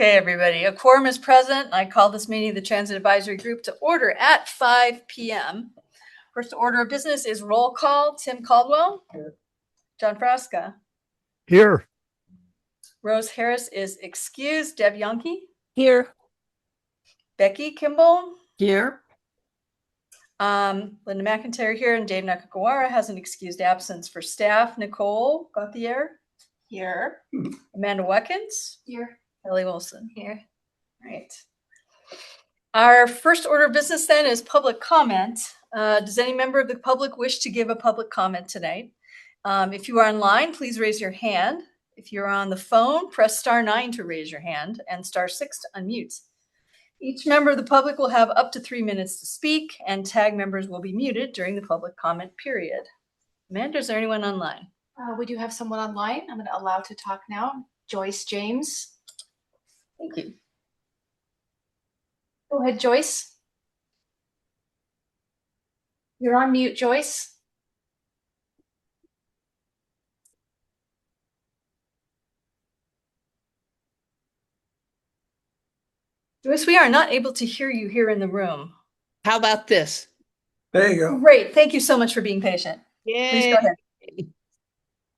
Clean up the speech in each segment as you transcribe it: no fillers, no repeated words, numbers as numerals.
Okay, everybody, a quorum is present. I call this meeting of the Transit Advisory Group to order at 5 p.m. First order of business is roll call. Tim Caldwell. Here. John Frasca. Here. Rose Harris is excused. Deb Yonke. Here. Becky Kimball. Here. Linda McIntyre here, and Dave Nakagawara has an excused absence for staff. Nicole Gauthier. Here. Amanda Watkins. Here. Ellie Wilson. Here. All right. Our first order of business then is public comment. Does any member of the public wish to give a public comment tonight? If you are online, please raise your hand. If you're on the phone, press *9 to raise your hand and *6 to unmute. Each member of the public will have up to 3 minutes to speak, and tag members will be muted during the public comment period. Amanda, is there anyone online? We do have someone online. I'm going to allow to talk now. Joyce James. Thank you. Go ahead, Joyce. You're on mute, Joyce. Joyce, we are not able to hear you here in the room. How about this? There you go. Great. Thank you so much for being patient. Please go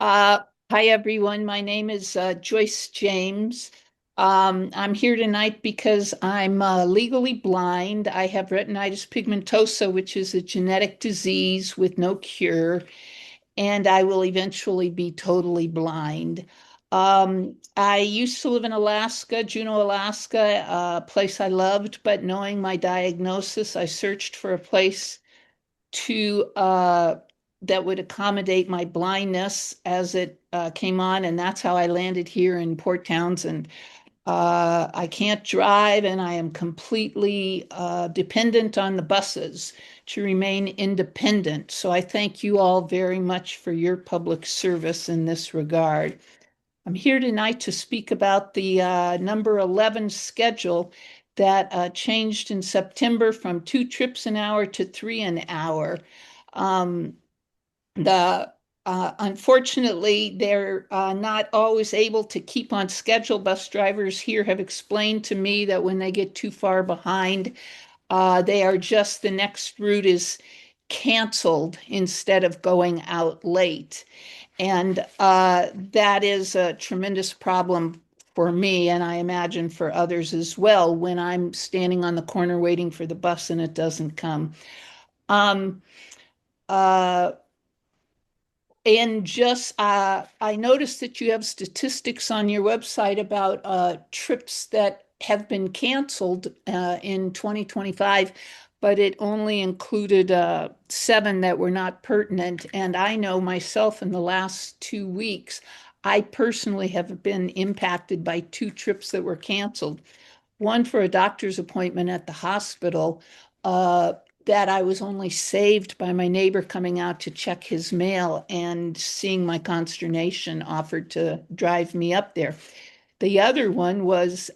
ahead. Hi, everyone. My name is Joyce James. I'm here tonight because I'm legally blind. I have retinitis pigmentosa, which is a genetic disease with no cure, and I will eventually be totally blind. I used to live in Alaska, Juneau, Alaska, a place I loved, but knowing my diagnosis, I searched for a place to that would accommodate my blindness as it came on, and that's how I landed here in Port Townsend. I can't drive, and I am completely dependent on the buses to remain independent. So I thank you all very much for your public service in this regard. I'm here tonight to speak about the number 11 schedule that changed in September from 2 trips an hour to 3 an hour. Unfortunately, they're not always able to keep on schedule. Bus drivers here have explained to me that when they get too far behind, they are just the next route is canceled instead of going out late. And that is a tremendous problem for me, and I imagine for others as well, when I'm standing on the corner waiting for the bus and it doesn't come. And just, I noticed that you have statistics on your website about trips that have been canceled in 2025, but it only included 7 that were not pertinent. And I know myself in the last 2 weeks, I personally have been impacted by 2 trips that were canceled. One for a doctor's appointment at the hospital, that I was only saved by my neighbor coming out to check his mail and seeing my consternation offered to drive me up there. The other one was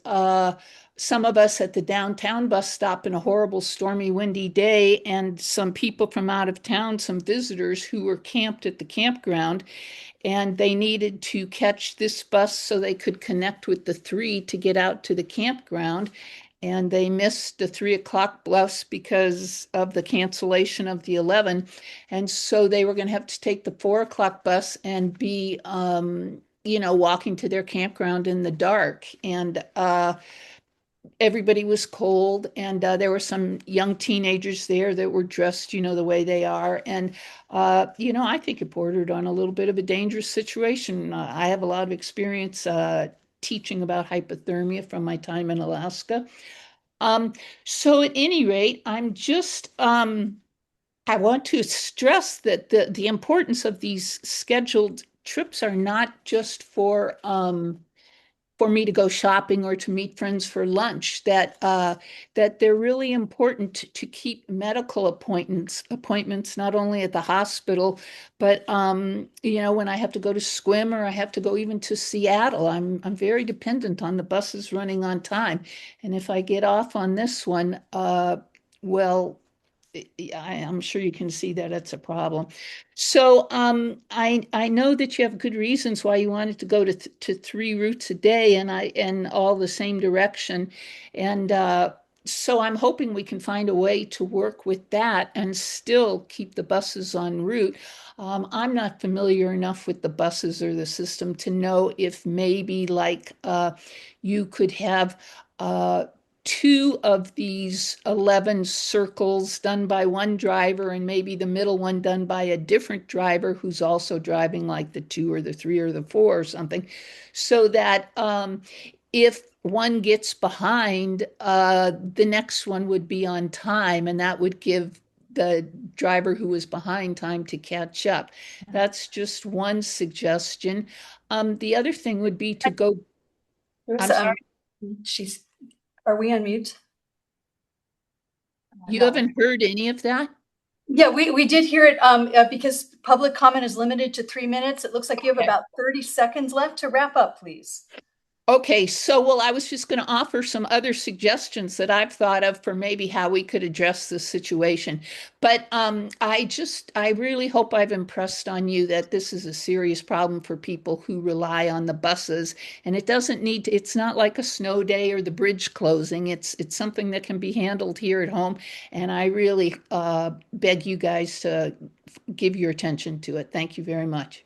some of us at the downtown bus stop in a horrible stormy windy day, and some people from out of town, some visitors who were camped at the campground, and they needed to catch this bus so they could connect with the 3 to get out to the campground. And they missed the 3 o'clock bus because of the cancellation of the 11. And so they were going to have to take the 4 o'clock bus and be, walking to their campground in the dark. And everybody was cold, and there were some young teenagers there that were dressed, the way they are. And, I think it bordered on a little bit of a dangerous situation. I have a lot of experience teaching about hypothermia from my time in Alaska. So at any rate, I want to stress that the importance of these scheduled trips are not just for me to go shopping or to meet friends for lunch, that they're really important to keep medical appointments not only at the hospital, but when I have to go to swim or I have to go even to Seattle, I'm very dependent on the buses running on time. And if I get off on this one, well, I'm sure you can see that it's a problem. So I know that you have good reasons why you wanted to go to 3 routes a day and all the same direction. And so I'm hoping we can find a way to work with that and still keep the buses en route. I'm not familiar enough with the buses or the system to know if maybe like you could have 2 of these 11 circles done by one driver and maybe the middle one done by a different driver who's also driving like the 2 or the 3 or the 4 or something, so that if one gets behind, the next one would be on time, and that would give the driver who was behind time to catch up. That's just one suggestion. The other thing would be to go. I'm sorry. She's, are we on mute? You No. haven't heard any of that? Yeah, we did hear it because public comment is limited to 3 minutes. It looks like you have Okay. about 30 seconds left to wrap up, please. Okay, so well, I was just going to offer some other suggestions that I've thought of for maybe how we could address this situation. But I really hope I've impressed on you that this is a serious problem for people who rely on the buses. And it doesn't need to, it's not like a snow day or the bridge closing. It's something that can be handled here at home. And I really beg you guys to give your attention to it. Thank you very much.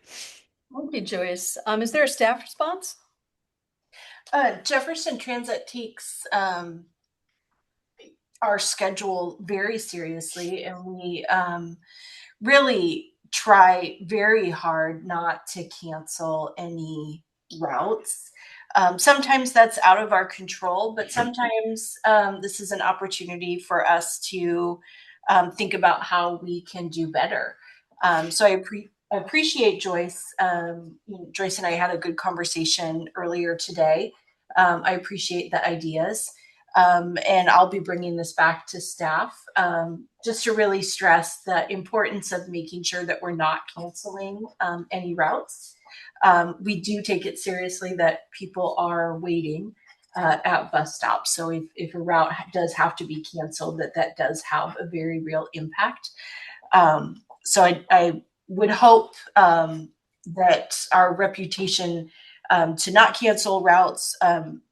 Thank you, Joyce. Is there a staff response? Jefferson Transit takes our schedule very seriously, and we really try very hard not to cancel any routes. Sometimes that's out of our control, but sometimes this is an opportunity for us to think about how we can do better. So I appreciate Joyce. Joyce and I had a good conversation earlier today. I appreciate the ideas. And I'll be bringing this back to staff just to really stress the importance of making sure that we're not canceling any routes. We do take it seriously that people are waiting at bus stops. So if a route does have to be canceled, that does have a very real impact. So I would hope that our reputation to not cancel routes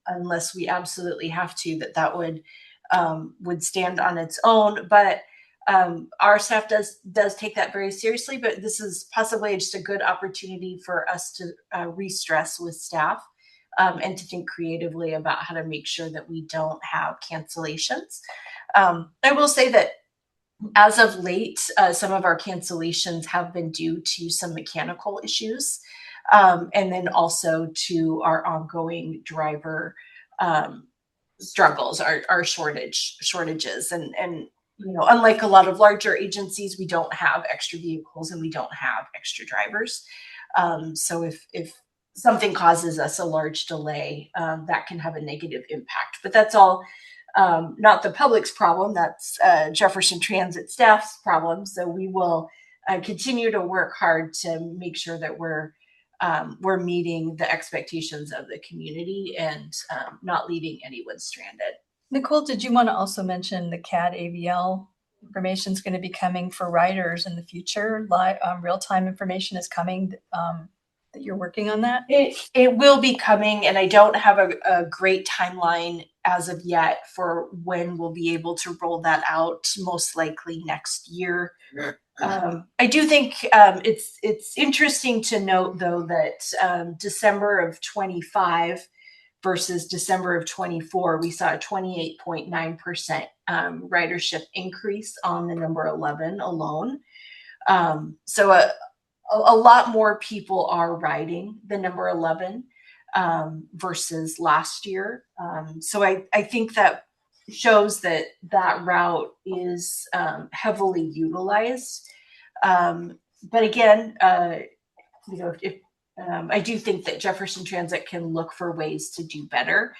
unless we absolutely have to, that would stand on its own. But our staff does take that very seriously. But this is possibly just a good opportunity for us to re-stress with staff and to think creatively about how to make sure that we don't have cancellations. I will say that as of late, some of our cancellations have been due to some mechanical issues, and then also to our ongoing driver struggles, our shortages, and unlike a lot of larger agencies, we don't have extra vehicles and we don't have extra drivers. So if something causes us a large delay, that can have a negative impact. But that's all. Not the public's problem, that's Jefferson Transit staff's problem. So we will continue to work hard to make sure that we're meeting the expectations of the community and not leaving anyone stranded. Nicole, did you want to also mention the CAD AVL information is going to be coming for riders in the future? Real-time information is coming. That you're working on that? It will be coming, and I don't have a great timeline as of yet for when we'll be able to roll that out, most likely next year. I do think it's interesting to note, though, that December of 25 versus December of 24, we saw a 28.9% ridership increase on the number 11 alone. So a lot more people are riding the number 11 versus last year. So I think that shows that route is heavily utilized. But again, if I do think that Jefferson Transit can look for ways to do better,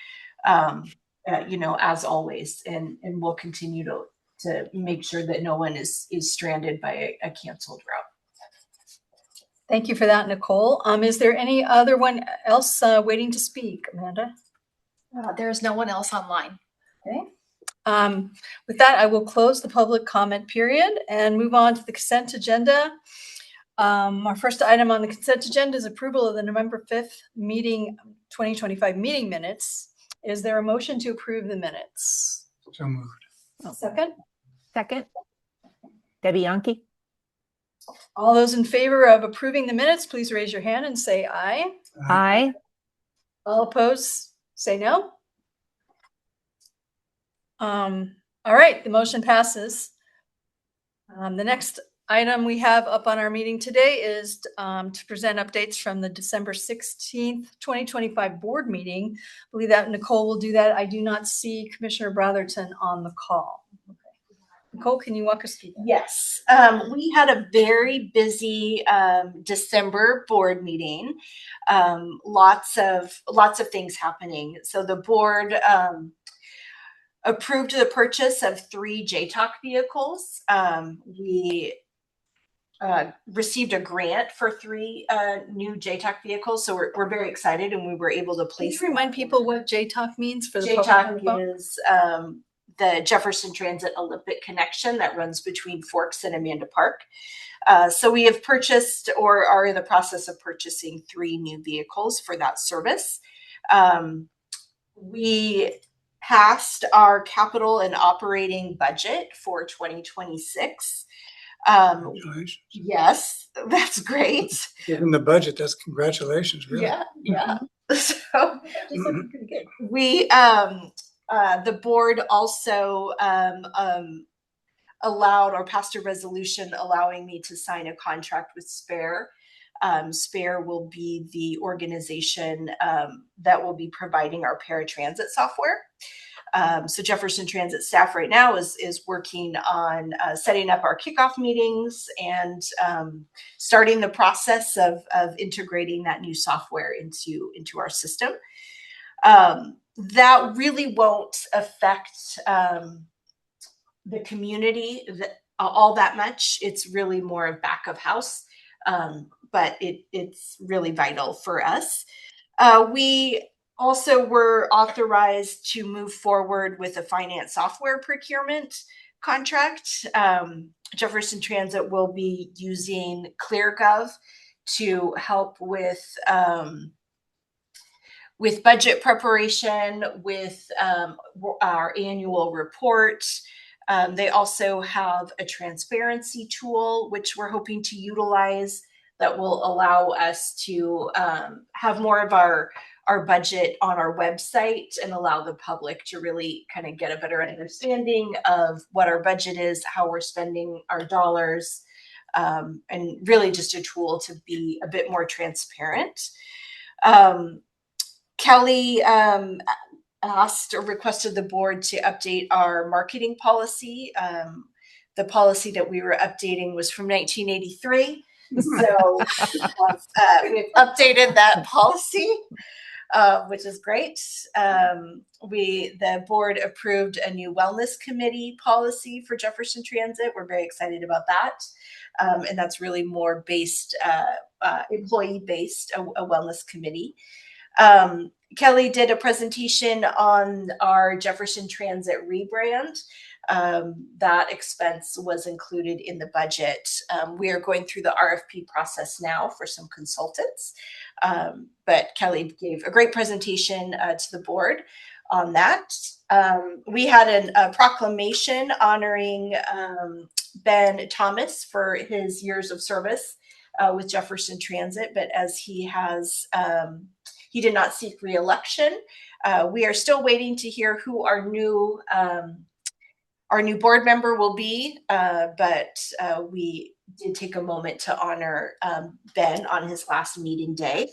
as always, and we'll continue to make sure that no one is stranded by a canceled route. Thank you for that, Nicole. Is there any other one else waiting to speak, Amanda? There's no one else online. Okay. With that, I will close the public comment period and move on to the consent agenda. Our first item on the consent agenda is approval of the November 5th meeting, 2025 meeting minutes. Is there a motion to approve the minutes? So moved. Second? Second. Debbie Yankee. All those in favor of approving the minutes, please raise your hand and say aye. Aye. All opposed, say no. All right, the motion passes. The next item we have up on our meeting today is to present updates from the December 16th, 2025 board meeting. I believe that Nicole will do that. I do not see Commissioner Brotherton on the call. Okay. Nicole, can you walk us through that? Yes, we had a very busy December board meeting. Lots of things happening. So the board approved the purchase of 3 JTOC vehicles. We received a grant for 3 new JTOC vehicles, so we're very excited, and we were able to Can place. you remind people what JTOC means for the public on the phone? JTOC is the Jefferson Transit Olympic connection that runs between Forks and Amanda Park. So we have purchased or are in the process of purchasing 3 new vehicles for that service. We passed our capital and operating budget for 2026. Congratulations. Yes, that's great. Given the budget, that's congratulations, really. Yeah. So Just looking pretty good. we the board also allowed or passed a resolution allowing me to sign a contract with Spare. Spare will be the organization that will be providing our paratransit software. So Jefferson Transit staff right now is working on setting up our kickoff meetings and starting the process of integrating that new software into our system. That really won't affect the community all that much. It's really more of back of house, but it's really vital for us. We also were authorized to move forward with a finance software procurement contract. Jefferson Transit will be using ClearGov to help with budget preparation, with our annual report. They also have a transparency tool, which we're hoping to utilize, that will allow us to have more of our budget on our website and allow the public to really kind of get a better understanding of what our budget is, how we're spending our dollars, and really just a tool to be a bit more transparent. Kelly asked or requested the board to update our marketing policy. The policy that we were updating was from 1983. So we've updated that policy, which is great. The board approved a new wellness committee policy for Jefferson Transit. We're very excited about that. And that's really more based, employee-based, a wellness committee. Kelly did a presentation on our Jefferson Transit rebrand. That expense was included in the budget. We are going through the RFP process now for some consultants, but Kelly gave a great presentation to the board on that. We had a proclamation honoring Ben Thomas for his years of service with Jefferson Transit, but as he did not seek re-election. We are still waiting to hear who our new board member will be, but we did take a moment to honor Ben on his last meeting day.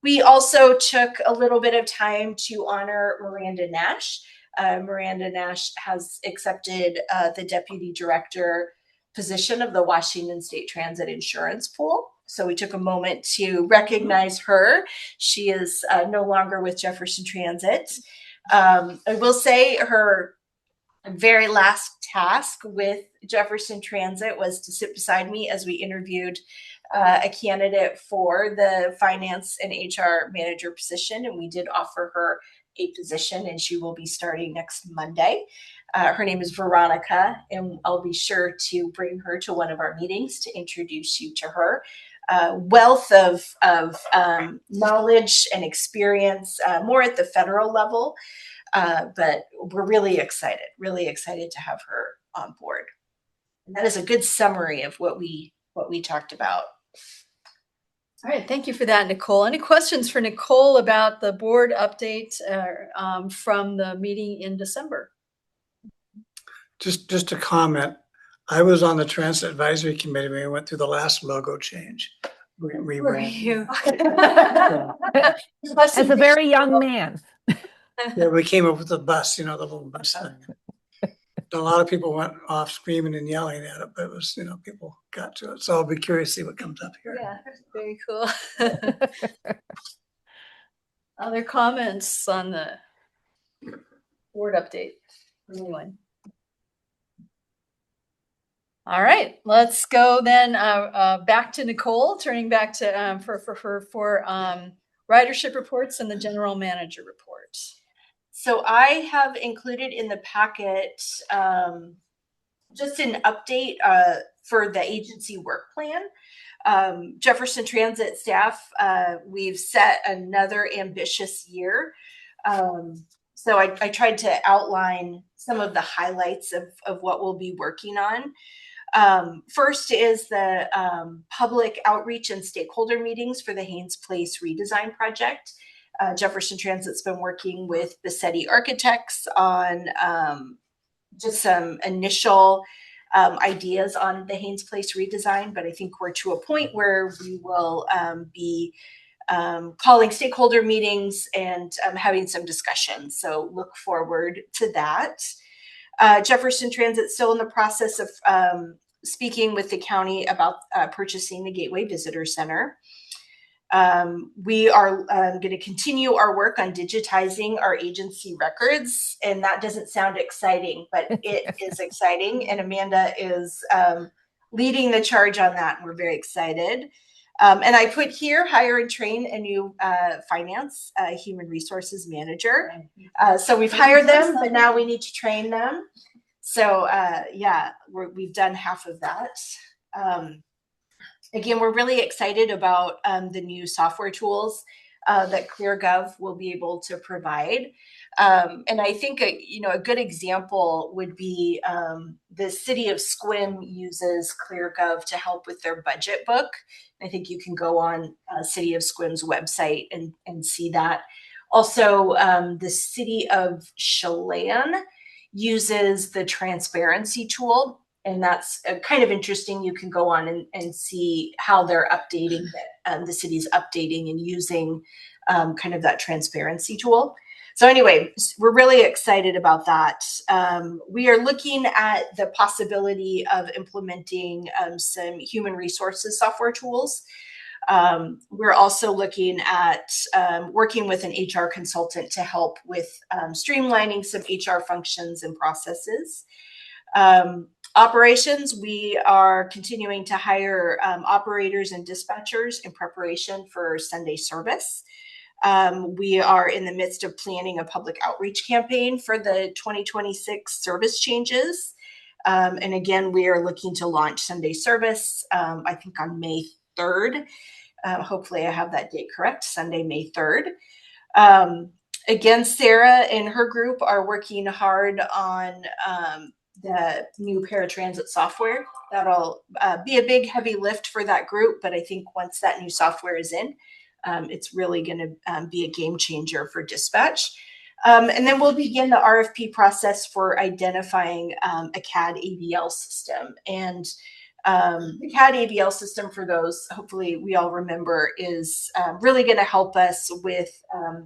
We also took a little bit of time to honor Miranda Nash. Miranda Nash has accepted the deputy director position of the Washington State Transit Insurance Pool. So we took a moment to recognize her. She is no longer with Jefferson Transit. I will say her very last task with Jefferson Transit was to sit beside me as we interviewed a candidate for the finance and HR manager position, and we did offer her a position, and she will be starting next Monday. Her name is Veronica, and I'll be sure to bring her to one of our meetings to introduce you to her. Wealth of knowledge and experience, more at the federal level, but we're really excited to have her on board. And that is a good summary of what we talked about. All right, thank you for that, Nicole. Any questions for Nicole about the board update from the meeting in December? Just a comment. I was on the Transit Advisory Committee when we went through the last logo change. We Were went, you? As a very young man. yeah, we came up with the bus, the little bus thing. A lot of people went off screaming and yelling at it, but it was, people got to it. So I'll be curious to see what comes up here. Yeah, very cool. Other comments on the board update from anyone? All right, let's go then back to Nicole, turning back to for ridership reports and the general manager report. So I have included in the packet just an update for the agency work plan. Jefferson Transit staff, we've set another ambitious year. So I tried to outline some of the highlights of what we'll be working on. First is the public outreach and stakeholder meetings for the Haynes Place redesign project. Jefferson Transit's been working with Bassetti Architects on just some initial ideas on the Haynes Place redesign, but I think we're to a point where we will be calling stakeholder meetings and having some discussions. So look forward to that. Jefferson Transit's still in the process of speaking with the county about purchasing the Gateway Visitor Center. We are going to continue our work on digitizing our agency records, and that doesn't sound exciting, but it is exciting, and Amanda is leading the charge on that, and we're very excited. And I put here, hire and train a new finance human resources manager. So we've hired them, but now we need to train them. So yeah, we've done half of that. Again, we're really excited about the new software tools that ClearGov will be able to provide. And I think a good example would be the city of Sequim uses ClearGov to help with their budget book. I think you can go on City of Sequim's website and see that. Also, the city of Chelan uses the transparency tool. And that's kind of interesting. You can go on and see how they're updating, the city's updating and using kind of that transparency tool. So anyway, we're really excited about that. We are looking at the possibility of implementing some human resources software tools. We're also looking at working with an HR consultant to help with streamlining some HR functions and processes. Operations, we are continuing to hire operators and dispatchers in preparation for Sunday service. We are in the midst of planning a public outreach campaign for the 2026 service changes. And again, we are looking to launch Sunday service, I think on May 3rd. Hopefully I have that date correct, Sunday, May 3rd. Again, Sarah and her group are working hard on the new paratransit software. That'll be a big, heavy lift for that group. But I think once that new software is in, it's really going to be a game changer for dispatch. And then we'll begin the RFP process for identifying a CAD ABL system. And the CAD ABL system, for those hopefully we all remember, is really going to help us with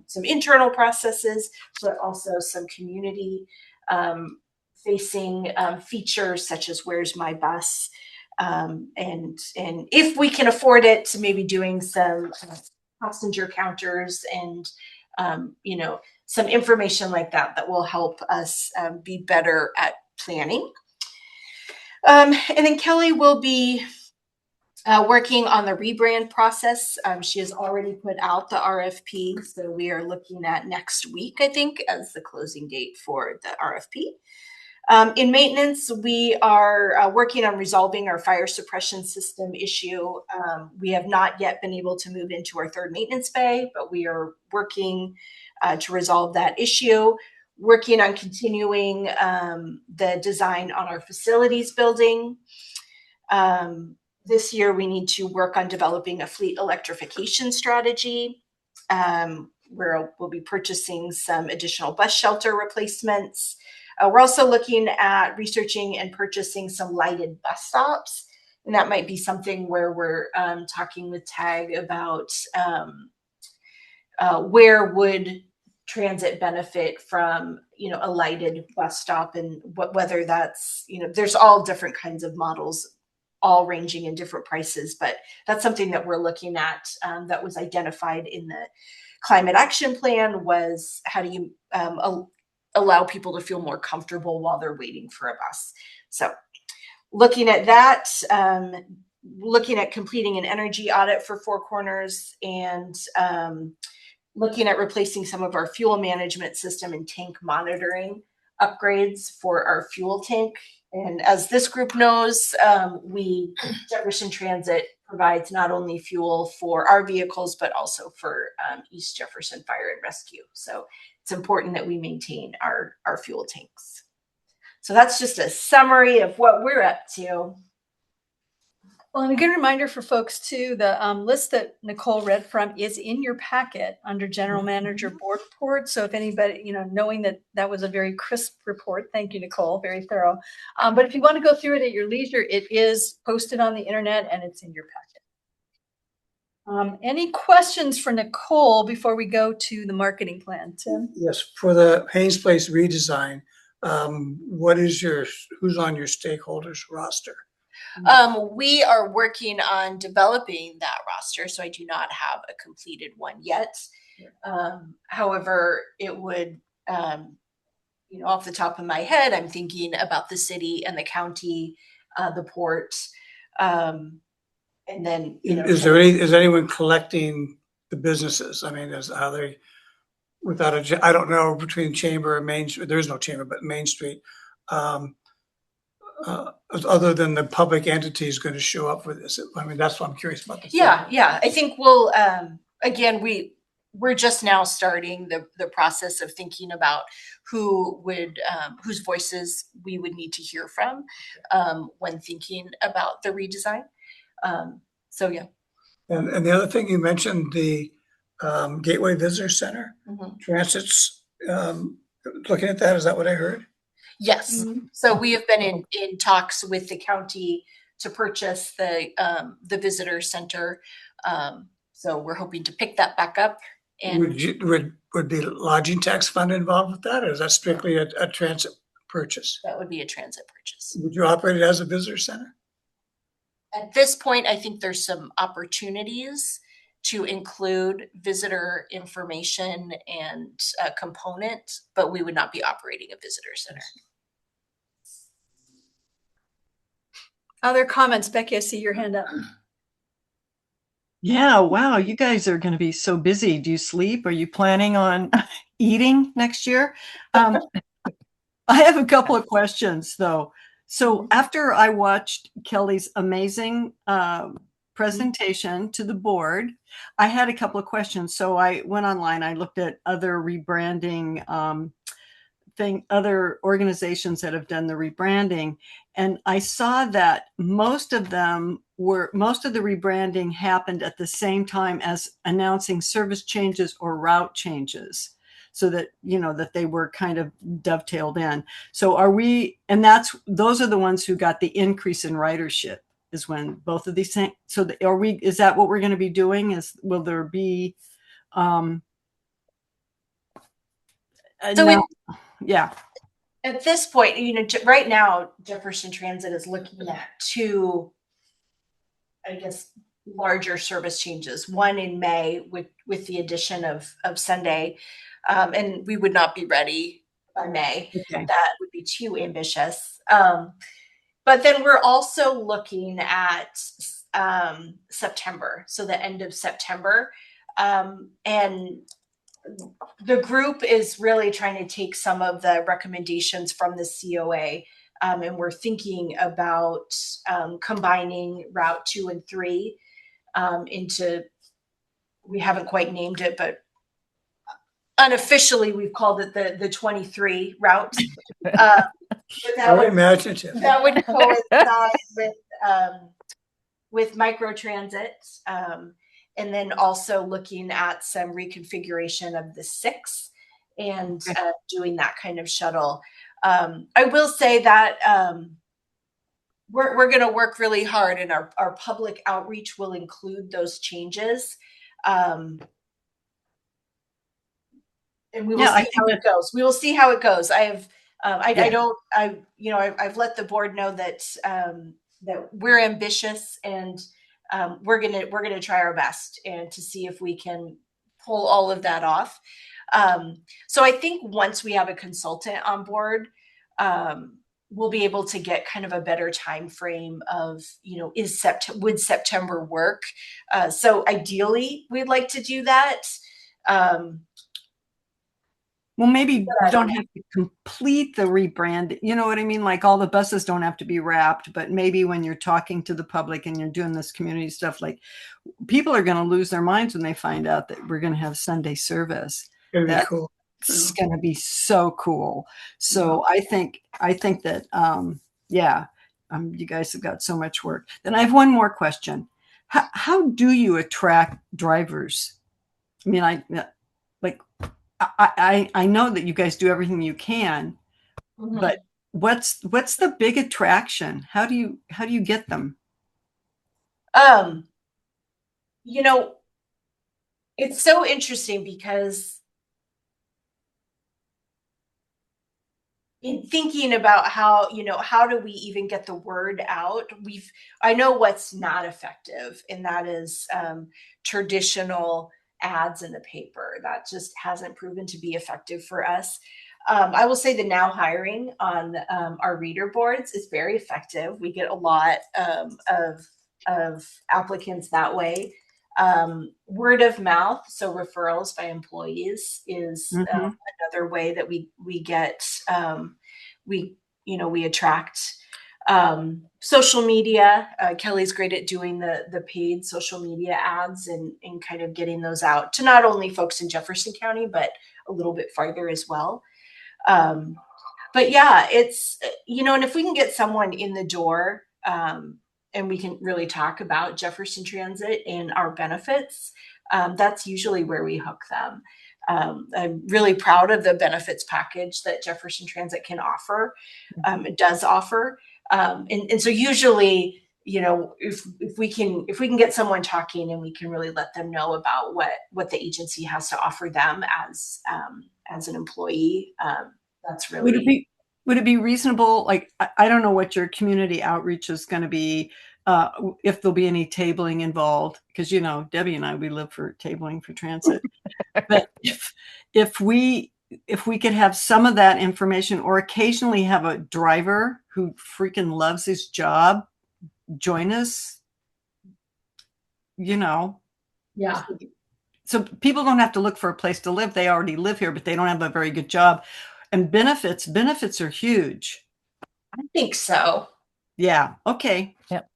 some internal processes, but also some community facing features such as Where's My Bus, and if we can afford it, to maybe doing some passenger counters and some information like that will help us be better at planning. And then Kelly will be Working on the rebrand process. She has already put out the RFP, so we are looking at next week, I think, as the closing date for the RFP. In maintenance, we are working on resolving our fire suppression system issue. We have not yet been able to move into our third maintenance bay, but we are working to resolve that issue. Working on continuing the design on our facilities building. This year, we need to work on developing a fleet electrification strategy. Where we'll be purchasing some additional bus shelter replacements. We're also looking at researching and purchasing some lighted bus stops. And that might be something where we're talking with TAG about where would transit benefit from, a lighted bus stop, and whether that's, there's all different kinds of models, all ranging in different prices, but that's something that we're looking at that was identified in the climate action plan. Was how do you allow people to feel more comfortable while they're waiting for a bus? So looking at that, looking at completing an energy audit for Four Corners, and looking at replacing some of our fuel management system and tank monitoring upgrades for our fuel tank. And as this group knows, Jefferson Transit provides not only fuel for our vehicles, but also for East Jefferson Fire and Rescue. So it's important that we maintain our fuel tanks. So that's just a summary of what we're up to. Well, and a good reminder for folks too, the list that Nicole read from is in your packet under General Manager Board Report. So if anybody, knowing that was a very crisp report, thank you, Nicole, very thorough. But if you want to go through it at your leisure, it is posted on the internet and it's in your packet. Any questions for Nicole before we go to the marketing plan, Tim? Yes, for the Haynes Place redesign, who's on your stakeholders roster? We are working on developing that roster, so I do not have a completed one yet. However, it would, off the top of my head, I'm thinking about the city and the county, the port, and then, Is anyone collecting the businesses? I mean, how they, I don't know, between Chamber and Main Street, there is no Chamber, but Main Street, other than the public entities going to show up for this. I mean, that's what I'm curious about. Yeah. I think we'll, again, we're just now starting the process of thinking about who would, whose voices we would need to hear from when thinking about the redesign. So yeah. And the other thing you mentioned, the Gateway Visitor Center, Transit's looking at that. Is that what I heard? Yes. So we have been in talks with the county to purchase the visitor center. So we're hoping to pick that back up. And would the lodging tax fund involved with that, or is that strictly a transit purchase? That would be a transit purchase. Would you operate it as a visitor center? At this point, I think there's some opportunities to include visitor information and a component, but we would not be operating a visitor center. Other comments? Becky, I see your hand up. Yeah, wow, you guys are going to be so busy. Do you sleep? Are you planning on eating next year? I have a couple of questions, though. So after I watched Kelly's amazing presentation to the board, I had a couple of questions. So I went online, I looked at other rebranding other organizations that have done the rebranding, and I saw that most of the rebranding happened at the same time as announcing service changes or route changes, so that that they were kind of dovetailed in. So those are the ones who got the increase in ridership, is when both of these things. So is that what we're going to be doing? Will there be yeah. At this point, right now, Jefferson Transit is looking at two, I guess, larger service changes. One in May with the addition of Sunday, and we would not be ready by May. Okay. That would be too ambitious. But then we're also looking at September, so the end of September. And the group is really trying to take some of the recommendations from the COA, and we're thinking about combining Route 2 and 3 into, we haven't quite named it, but unofficially we've called it the 23 route. But that Very would, imaginative. that would coincide with microtransit, and then also looking at some reconfiguration of the 6 and doing that kind of shuttle. I will say that we're going to work really hard, and our public outreach will include those changes. And we will see how it goes. We will see how it goes. I have, I've let the board know that that we're ambitious, and we're gonna try our best and to see if we can pull all of that off. So I think once we have a consultant on board, we'll be able to get kind of a better time frame of, would September work? So ideally, we'd like to do that. Well, maybe you don't have to complete the rebrand. You know what I mean? Like all the buses don't have to be wrapped, but maybe when you're talking to the public and you're doing this community stuff, like people are going to lose their minds when they find out that we're going to have Sunday service. It'd be cool. It's going to be so cool. So I think that, you guys have got so much work. Then I have one more question. How do you attract drivers? I mean, I know that you guys do everything you can, but what's the big attraction? How do you get them? It's so interesting because in thinking about how do we even get the word out? I know what's not effective, and that is traditional ads in the paper. That just hasn't proven to be effective for us. I will say the now hiring on our reader boards is very effective. We get a lot of applicants that way. Word of mouth, so referrals by employees is another way that we get we attract. Social media, Kelly's great at doing the paid social media ads and kind of getting those out to not only folks in Jefferson County, but a little bit farther as well. But yeah, it's, and if we can get someone in the door, and we can really talk about Jefferson Transit and our benefits, that's usually where we hook them. I'm really proud of the benefits package that Jefferson Transit can offer. It does offer. And so usually, if we can get someone talking and we can really let them know about what the agency has to offer them as an employee, that's really. Would it be reasonable? Like, I don't know what your community outreach is going to be, if there'll be any tabling involved, because, Debbie and I, we live for tabling for transit. But if we could have some of that information, or occasionally have a driver who freaking loves his job join us, Yeah. So people don't have to look for a place to live. They already live here, but they don't have a very good job. And benefits are huge. I think so. Yeah. Okay. Yep.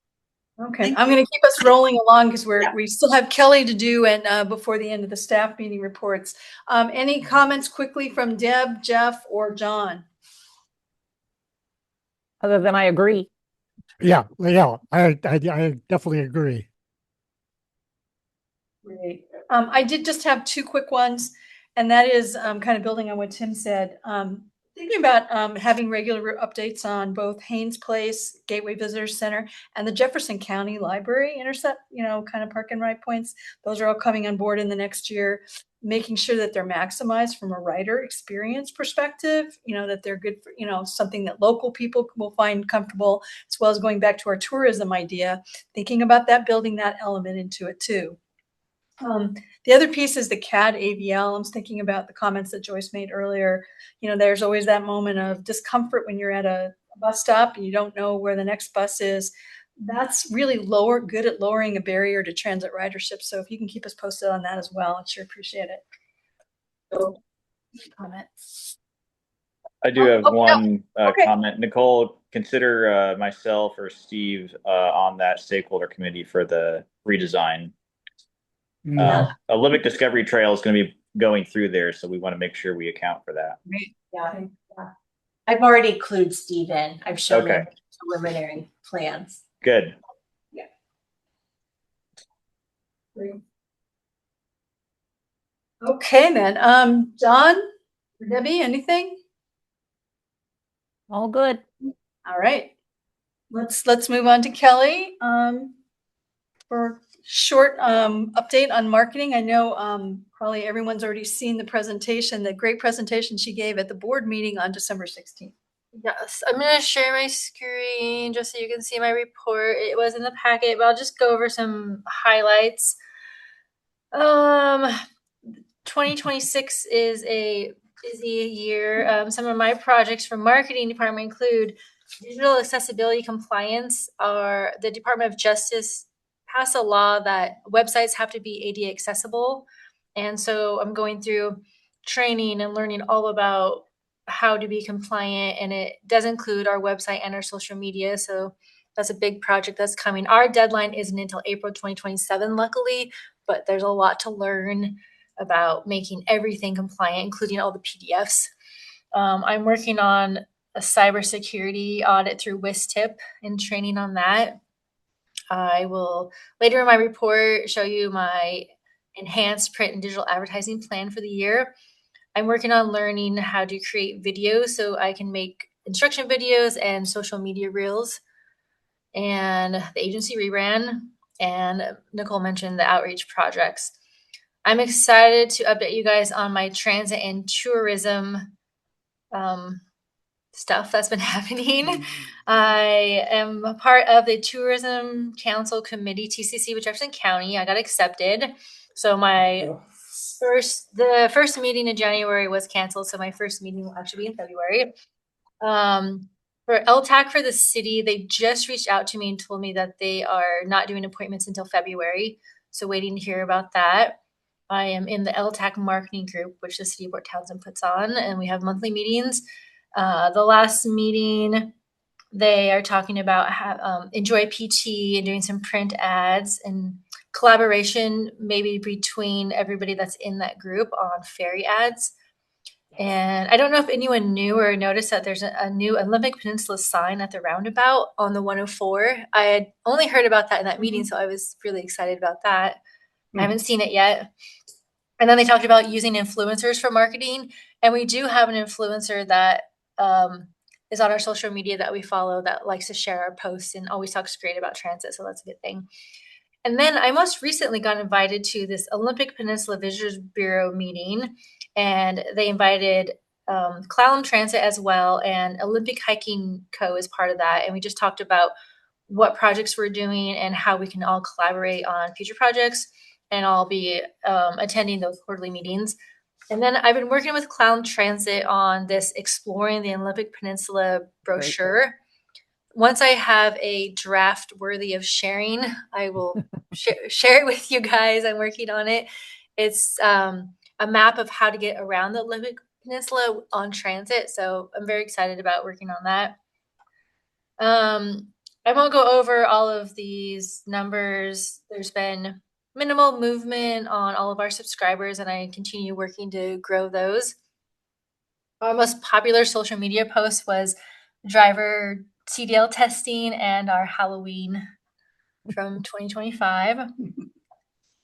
Okay, I'm going to keep us rolling along because we still have Kelly to do, and before the end of the staff meeting reports. Any comments quickly from Deb, Jeff, or John? Other than I agree. Yeah, I definitely agree. Great. I did just have two quick ones, and that is kind of building on what Tim said. Thinking about having regular updates on both Haynes Place, Gateway Visitor Center, and the Jefferson County Library intercept, kind of park and ride points. Those are all coming on board in the next year, making sure that they're maximized from a writer experience perspective, that they're good for, something that local people will find comfortable, as well as going back to our tourism idea, thinking about that, building that element into it too. The other piece is the CAD AVL. I'm thinking about the comments that Joyce made earlier. There's always that moment of discomfort when you're at a bus stop and you don't know where the next bus is. that's really good at lowering a barrier to transit ridership. So if you can keep us posted on that as well, I'd sure appreciate it. So, comment. I do have Oh, one okay. comment. Nicole, consider myself or Steve on that stakeholder committee for the redesign. Olympic Discovery Trail is going to be going through there, so we want to make sure we account for that. Great. Yeah. I've already clued Steve in. I've shown Okay. him preliminary plans. Good. Great. Okay, then. John or Debbie, anything? All good. All right. Let's move on to Kelly for short update on marketing. I know probably everyone's already seen the presentation, the great presentation she gave at the board meeting on December 16th. Yes, I'm going to share my screen just so you can see my report. It was in the packet, but I'll just go over some highlights. 2026 is a busy year. Some of my projects from marketing department include digital accessibility compliance. The Department of Justice passed a law that websites have to be ADA accessible. And so I'm going through training and learning all about how to be compliant, and it does include our website and our social media. So that's a big project that's coming. Our deadline isn't until April 2027, luckily, but there's a lot to learn about making everything compliant, including all the PDFs. I'm working on a cybersecurity audit through WISTIP and training on that. I will later in my report show you my enhanced print and digital advertising plan for the year. I'm working on learning how to create videos so I can make instruction videos and social media reels. And the agency rebrand, and Nicole mentioned the outreach projects. I'm excited to update you guys on my transit and tourism stuff that's been happening. I am a part of the Tourism Council Committee, TCC, with Jefferson County. I got accepted. So the first meeting in January was canceled, so my first meeting will actually be in February. For LTAC for the city, they just reached out to me and told me that they are not doing appointments until February. So waiting to hear about that. I am in the LTAC marketing group, which the city of Port Townsend puts on, and we have monthly meetings. The last meeting, they are talking about Enjoy PT and doing some print ads and collaboration maybe between everybody that's in that group on ferry ads. And I don't know if anyone knew or noticed that there's a new Olympic Peninsula sign at the roundabout on the 104. I had only heard about that in that meeting, so I was really excited about that. I haven't seen it yet. And then they talked about using influencers for marketing. And we do have an influencer that is on our social media that we follow that likes to share our posts and always talks great about transit. So that's a good thing. And then I most recently got invited to this Olympic Peninsula Visitors Bureau meeting, and they invited Clallam Transit as well, and Olympic Hiking Co. is part of that. And we just talked about what projects we're doing and how we can all collaborate on future projects. And I'll be attending those quarterly meetings. And then I've been working with Clallam Transit on this Exploring the Olympic Peninsula brochure. Great. Once I have a draft worthy of sharing, I will share it with you guys. I'm working on it. It's a map of how to get around the Olympic Peninsula on transit. So I'm very excited about working on that. I won't go over all of these numbers. There's been minimal movement on all of our subscribers, and I continue working to grow those. Our most popular social media post was driver CDL testing and our Halloween from 2025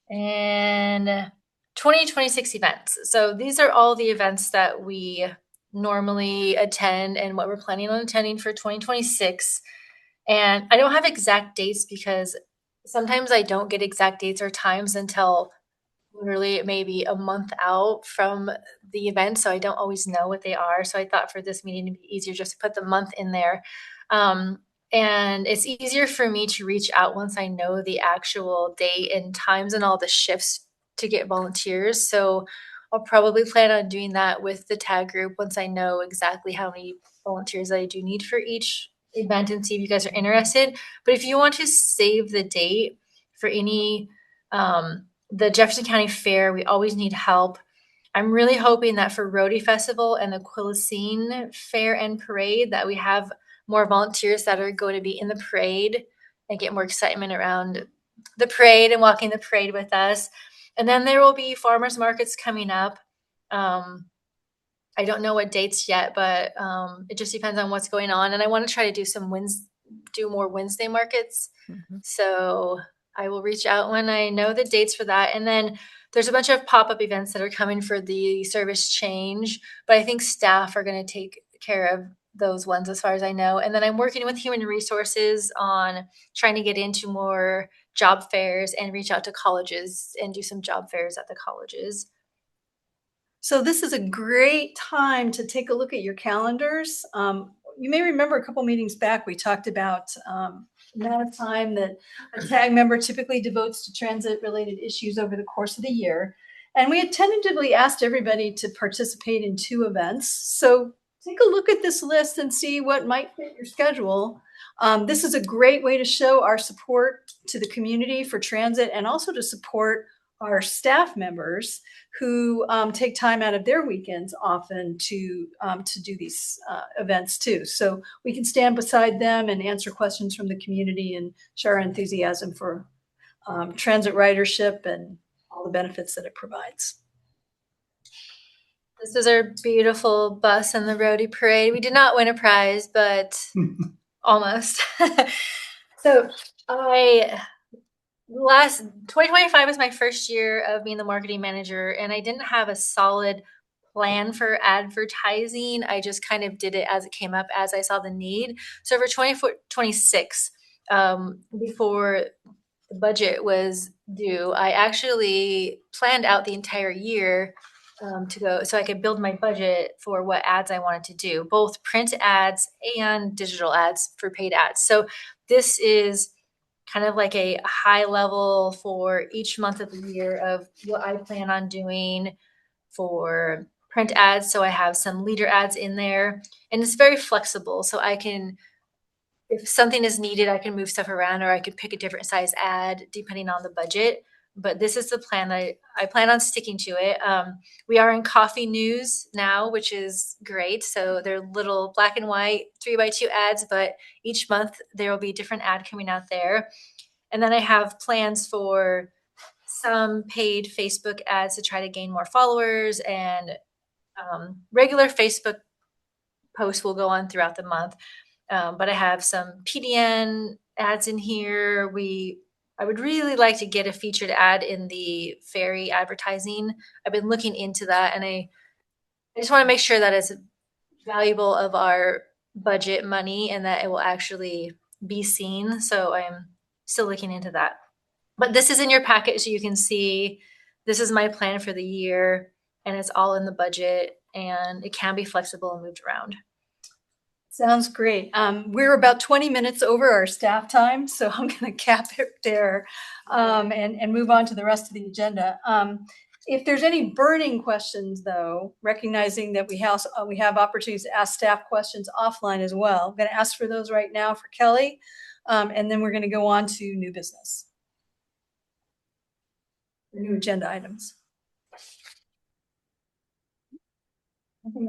and 2026 events. So these are all the events that we normally attend and what we're planning on attending for 2026. And I don't have exact dates because sometimes I don't get exact dates or times until literally maybe a month out from the event. So I don't always know what they are. So I thought for this meeting it'd be easier just to put the month in there. And it's easier for me to reach out once I know the actual date and times and all the shifts to get volunteers. So I'll probably plan on doing that with the tag group once I know exactly how many volunteers I do need for each event and see if you guys are interested. But if you want to save the date for any the Jefferson County Fair, we always need help. I'm really hoping that for Roadie Festival and the Quilcene Fair and Parade that we have more volunteers that are going to be in the parade and get more excitement around the parade and walking the parade with us. And then there will be farmers markets coming up. I don't know what dates yet, but it just depends on what's going on. And I want to try to do more Wednesday markets. So I will reach out when I know the dates for that. And then there's a bunch of pop-up events that are coming for the service change, but I think staff are going to take care of those ones as far as I know. And then I'm working with human resources on trying to get into more job fairs and reach out to colleges and do some job fairs at the colleges. So this is a great time to take a look at your calendars. You may remember a couple meetings back, we talked about the amount of time that a TAG member typically devotes to transit-related issues over the course of the year. And we had tentatively asked everybody to participate in 2 events. So take a look at this list and see what might fit your schedule. This is a great way to show our support to the community for transit and also to support our staff members who take time out of their weekends often to do these events too. So we can stand beside them and answer questions from the community and share our enthusiasm for transit ridership and all the benefits that it provides. This is our beautiful bus and the Roadie Parade. We did not win a prize, but almost. So 2025 was my first year of being the marketing manager, and I didn't have a solid plan for advertising. I just kind of did it as it came up, as I saw the need. So for 2026, before the budget was due, I actually planned out the entire year to go so I could build my budget for what ads I wanted to do, both print ads and digital ads for paid ads. So this is kind of like a high level for each month of the year of what I plan on doing for print ads. So I have some leader ads in there, and it's very flexible. So I can, if something is needed, I can move stuff around, or I could pick a different size ad depending on the budget. But this is the plan. I plan on sticking to it. We are in Coffee News now, which is great. So they're little black and white 3x2 ads, but each month there will be a different ad coming out there. And then I have plans for some paid Facebook ads to try to gain more followers, and regular Facebook posts will go on throughout the month. But I have some PDN ads in here. I would really like to get a featured ad in the ferry advertising. I've been looking into that, and I just want to make sure that it's valuable of our budget money and that it will actually be seen. So I'm still looking into that. But this is in your packet, so you can see this is my plan for the year, and it's all in the budget, and it can be flexible and moved around. Sounds great. We're about 20 minutes over our staff time, so I'm going to cap it there and move on to the rest of the agenda. If there's any burning questions, though, recognizing that we have opportunities to ask staff questions offline as well, I'm going to ask for those right now for Kelly, and then we're going to go on to new business, new agenda items.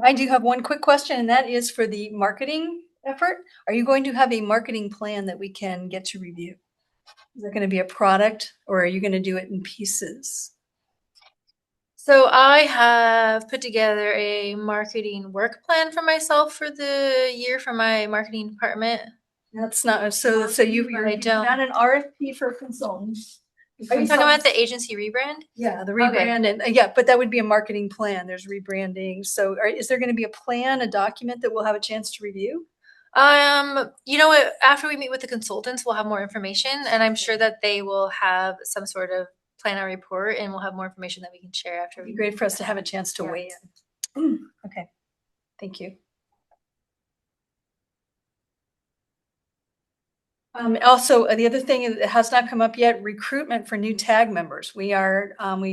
I do have one quick question, and that is for the marketing effort. Are you going to have a marketing plan that we can get to review? Is that going to be a product, or are you going to do it in pieces? So I have put together a marketing work plan for myself for the year for my marketing department. That's not you're not an RFP for consultants. Are you talking about the agency rebrand? Yeah, the rebrand, and but that would be a marketing plan. There's rebranding. So is there going to be a plan, a document that we'll have a chance to review? You know what? After we meet with the consultants, we'll have more information, and I'm sure that they will have some sort of plan or report, and we'll have more information that we can share after. It'd be great for us to have a chance to weigh in. Okay, thank you. Also, the other thing that has not come up yet, recruitment for new TAG members. We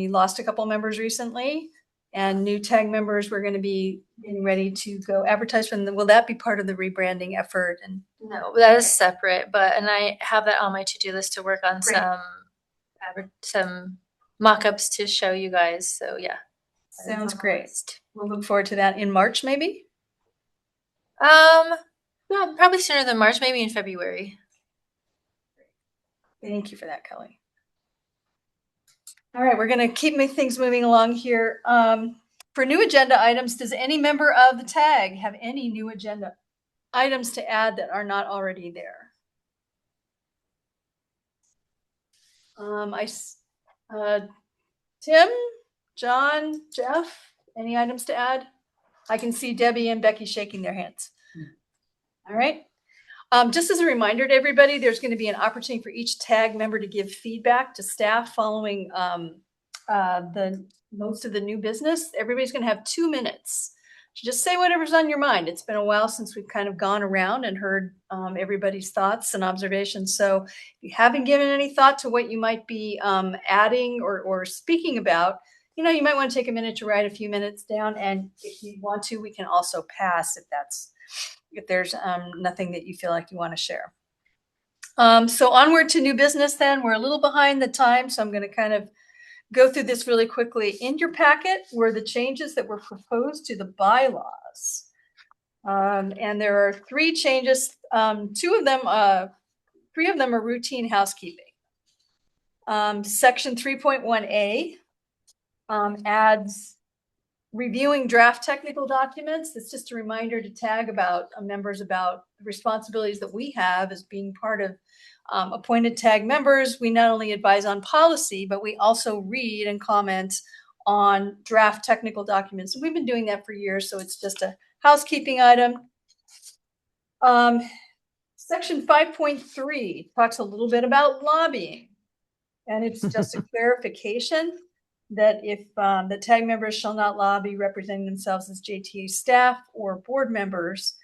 lost a couple members recently, and new tag members. We're going to be getting ready to go advertise for them. Will that be part of the rebranding effort? And No, that is separate, and I have that on my to-do list to work on Great. some mock-ups to show you guys. So yeah. Sounds great. We'll look forward to that in March, maybe. Yeah, probably sooner than March, maybe in February. Thank you for that, Kelly. All right, we're going to keep things moving along here. For new agenda items, does any member of the TAG have any new agenda items to add that are not already there? Tim, John, Jeff, any items to add? I can see Debbie and Becky shaking their hands. All right. Just as a reminder to everybody, there's going to be an opportunity for each TAG member to give feedback to staff following most of the new business. Everybody's going to have 2 minutes to just say whatever's on your mind. It's been a while since we've kind of gone around and heard everybody's thoughts and observations. So if you haven't given any thought to what you might be adding or speaking about, you might want to take a minute to write a few minutes down. And if you want to, we can also pass if there's nothing that you feel like you want to share. So onward to new business then. We're a little behind the time, so I'm going to kind of go through this really quickly. In your packet were the changes that were proposed to the bylaws. And there are 3 changes. 3 of them are routine housekeeping. Section 3.1A adds reviewing draft technical documents. It's just a reminder to TAG members about the responsibilities that we have as being part of appointed TAG members. We not only advise on policy, but we also read and comment on draft technical documents. And we've been doing that for years, so it's just a housekeeping item. Section 5.3 talks a little bit about lobbying, and it's just a clarification that if the TAG members shall not lobby representing themselves as JTA staff or board members,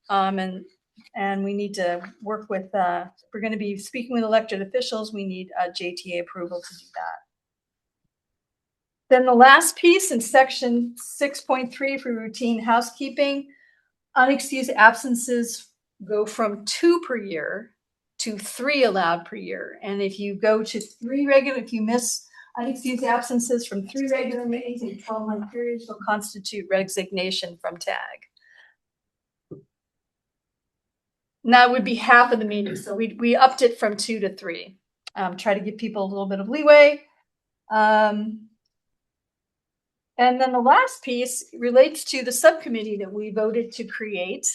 and we need to work with, if we're going to be speaking with elected officials, we need JTA approval to do that. Then the last piece in section 6.3 for routine housekeeping, unexcused absences go from 2 per year to 3 allowed per year. And if you go to 3 regular, if you miss unexcused absences from 3 regular meetings in 12-month periods will constitute resignation from TAG. Now it would be half of the meetings. So we upped it from 2 to 3. Try to give people a little bit of leeway. And then the last piece relates to the subcommittee that we voted to create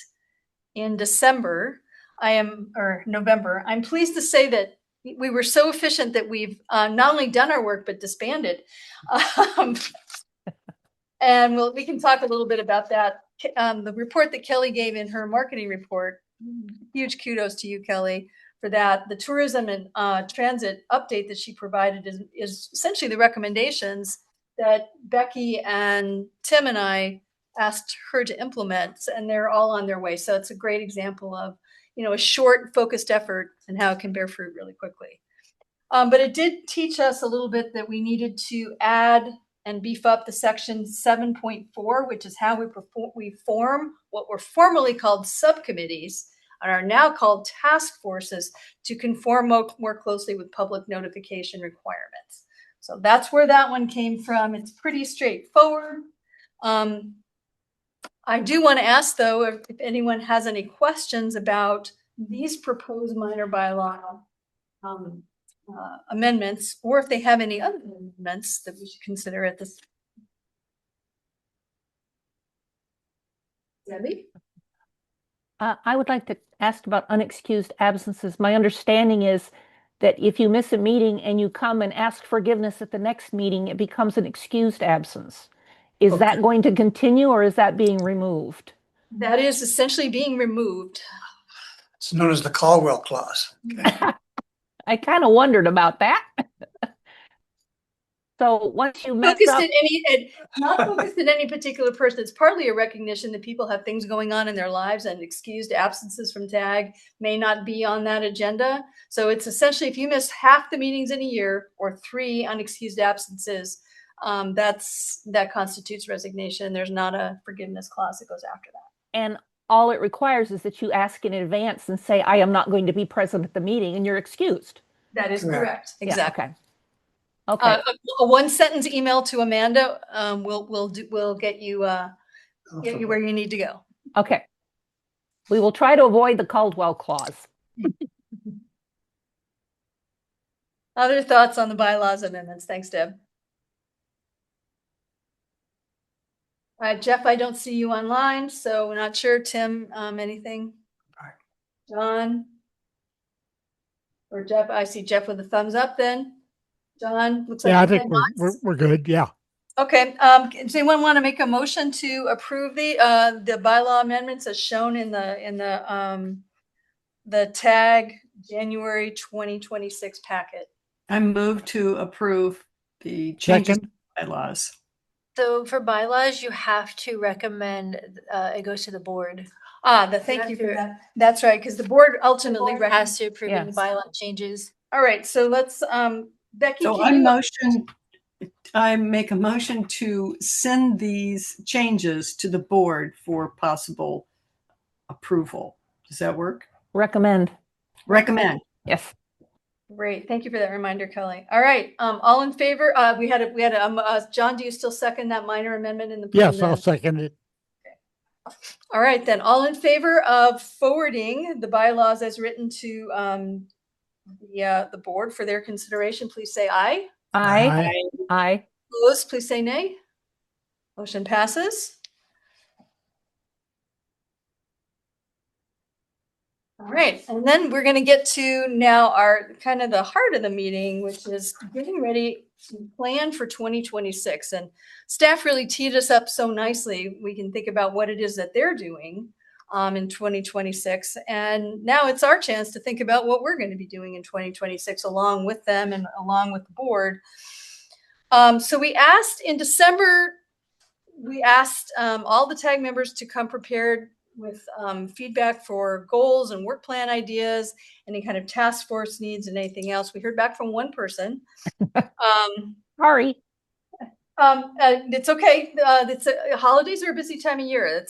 in November. I'm pleased to say that we were so efficient that we've not only done our work, but disbanded. And we can talk a little bit about that. The report that Kelly gave in her marketing report, huge kudos to you, Kelly, for that. The tourism and transit update that she provided is essentially the recommendations that Becky and Tim and I asked her to implement, and they're all on their way. So it's a great example of a short, focused effort and how it can bear fruit really quickly. But it did teach us a little bit that we needed to add and beef up the section 7.4, which is how we form what were formerly called subcommittees and are now called task forces to conform more closely with public notification requirements. So that's where that one came from. It's pretty straightforward. I do want to ask, though, if anyone has any questions about these proposed minor bylaw amendments, or if they have any other amendments that we should consider at this. Debbie? I would like to ask about unexcused absences. My understanding is that if you miss a meeting and you come and ask forgiveness at the next meeting, it becomes an excused absence. Is that going to continue, or is that being removed? That is essentially being removed. It's known as the Caldwell Clause. Okay. I kind of wondered about that. So once you mess up, not focused at any particular person. It's partly a recognition that people have things going on in their lives, and excused absences from TAG may not be on that agenda. So it's essentially if you miss half the meetings in a year or 3 unexcused absences, that constitutes resignation. There's not a forgiveness clause that goes after that. And all it requires is that you ask in advance and say, I am not going to be present at the meeting, and you're excused. That is Correct. correct. Exactly. Yeah, okay. Okay. A one sentence email to Amanda will get you where you need to go. Okay. We will try to avoid the Caldwell clause. Other thoughts on the bylaws amendments? Thanks, Deb. All right, Jeff, I don't see you online, so we're not sure. Tim, anything? John? Or Jeff? I see Jeff with a thumbs up then. John, looks like Yeah, I you think had we're lots. we're good. Yeah. Okay, does anyone want to make a motion to approve the bylaw amendments as shown in the tag January 2026 packet? I move to approve the changes to Second. bylaws. So for bylaws, you have to recommend it goes to the board. Thank you for that. That's right, because the board ultimately Has to approve any Yes. bylaw changes. All right, so let's Becky. So I make a motion to send these changes to the board for possible approval. Does that work? Recommend. Recommend. Yes. Great, thank you for that reminder, Kelly. All right, all in favor? We had a John, do you still second that minor amendment in the? Yes, I'll second it. All right, then, all in favor of forwarding the bylaws as written to the board for their consideration, please say aye. Aye. Aye. Opposed, please say nay. Motion passes. All right, and then we're going to get to now our kind of the heart of the meeting, which is getting ready to plan for 2026. And staff really teed us up so nicely. We can think about what it is that they're doing in 2026. And now it's our chance to think about what we're going to be doing in 2026 along with them and along with the board. So we asked in December, all the TAG members to come prepared with feedback for goals and work plan ideas, any kind of task force needs and anything else. We heard back from one person. Sorry. It's okay. Holidays are a busy time of year. It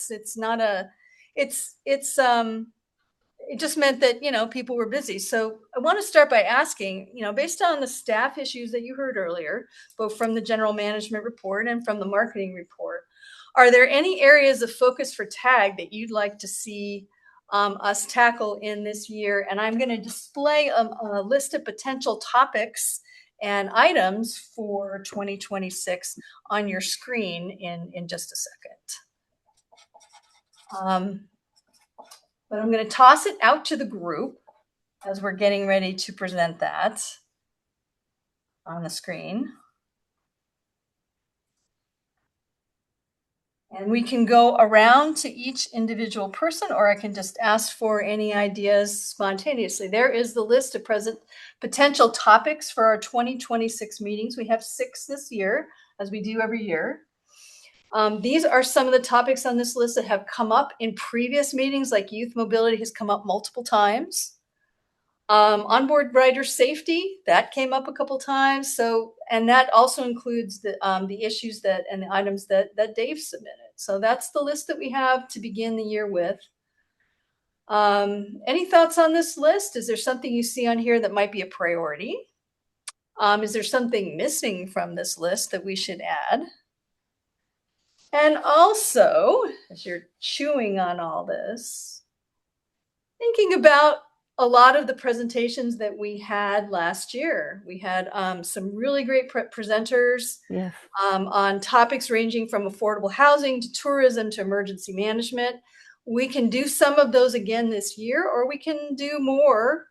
just meant that, people were busy. So I want to start by asking, based on the staff issues that you heard earlier, both from the general management report and from the marketing report, are there any areas of focus for TAG that you'd like to see us tackle in this year? And I'm going to display a list of potential topics and items for 2026 on your screen in just a second. But I'm going to toss it out to the group as we're getting ready to present that on the screen. And we can go around to each individual person, or I can just ask for any ideas spontaneously. There is the list of potential topics for our 2026 meetings. We have 6 this year, as we do every year. These are some of the topics on this list that have come up in previous meetings, like youth mobility has come up multiple times. Onboard rider safety, that came up a couple times. So, and that also includes the issues and the items that Dave submitted. So that's the list that we have to begin the year with. Any thoughts on this list? Is there something you see on here that might be a priority? Is there something missing from this list that we should add? And also, as you're chewing on all this, thinking about a lot of the presentations that we had last year. We had some really great presenters Yes. On topics ranging from affordable housing to tourism to emergency management. We can do some of those again this year, or we can do more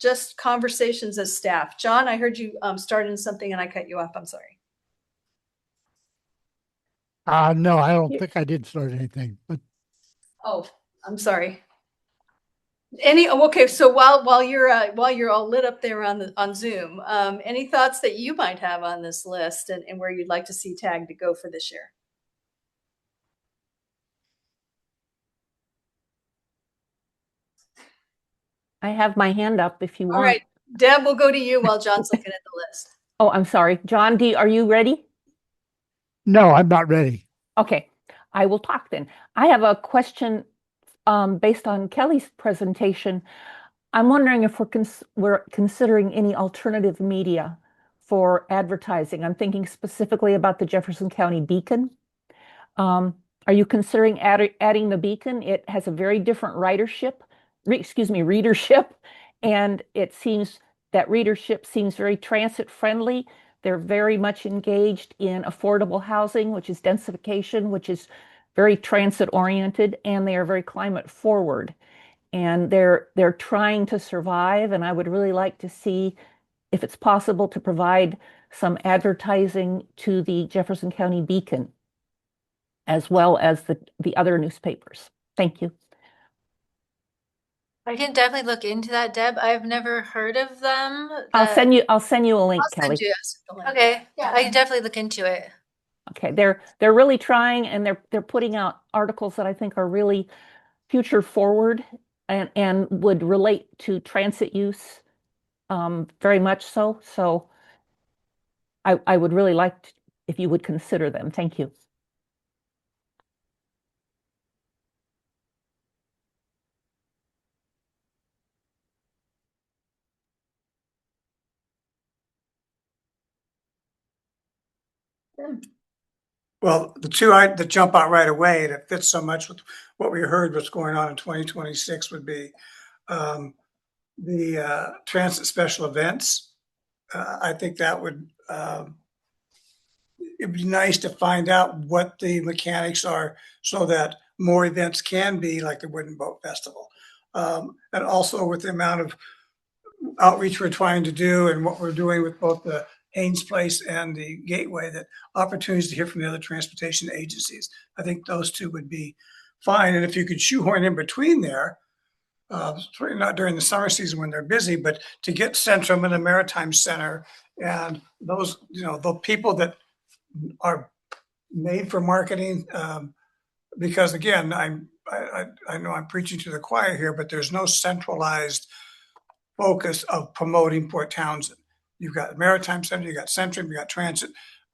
just conversations as staff. John, I heard you started something and I cut you off. I'm sorry. No, I don't think I did start anything, but Oh, I'm sorry. Okay, so while you're all lit up there on Zoom, any thoughts that you might have on this list and where you'd like to see TAG to go for this year? I have my hand up if you want. All right, Deb, we'll go to you while John's looking at the list. Oh, I'm sorry. John D., are you ready? No, I'm not ready. Okay, I will talk then. I have a question based on Kelly's presentation. I'm wondering if we're considering any alternative media for advertising. I'm thinking specifically about the Jefferson County Beacon. Are you considering adding the Beacon? It has a very different readership, and it seems that readership seems very transit friendly. They're very much engaged in affordable housing, which is densification, which is very transit oriented, and they are very climate forward. And they're trying to survive, and I would really like to see if it's possible to provide some advertising to the Jefferson County Beacon, as well as the other newspapers. Thank you. I can definitely look into that, Deb. I've never heard of them. I'll send you a link, I'll Kelly. send you a link. Okay, yeah, I can definitely look into it. Okay, they're really trying, and they're putting out articles that I think are really future forward and would relate to transit use very much so. So I would really like if you would consider them. Thank you. Well, the two that jump out right away, and it fits so much with what we heard what's going on in 2026 would be the transit special events. I think that would it'd be nice to find out what the mechanics are so that more events can be like the Wooden Boat Festival. And also with the amount of outreach we're trying to do and what we're doing with both the Haynes Place and the Gateway, that opportunities to hear from the other transportation agencies. I think those two would be fine. And if you could shoehorn in between there, not during the summer season when they're busy, but to get Centrum and the Maritime Center and those, the people that are made for marketing. Because again, I know I'm preaching to the choir here, but there's no centralized focus of promoting Port Townsend. You've got the Maritime Center, you've got Centrum, you've got Transit.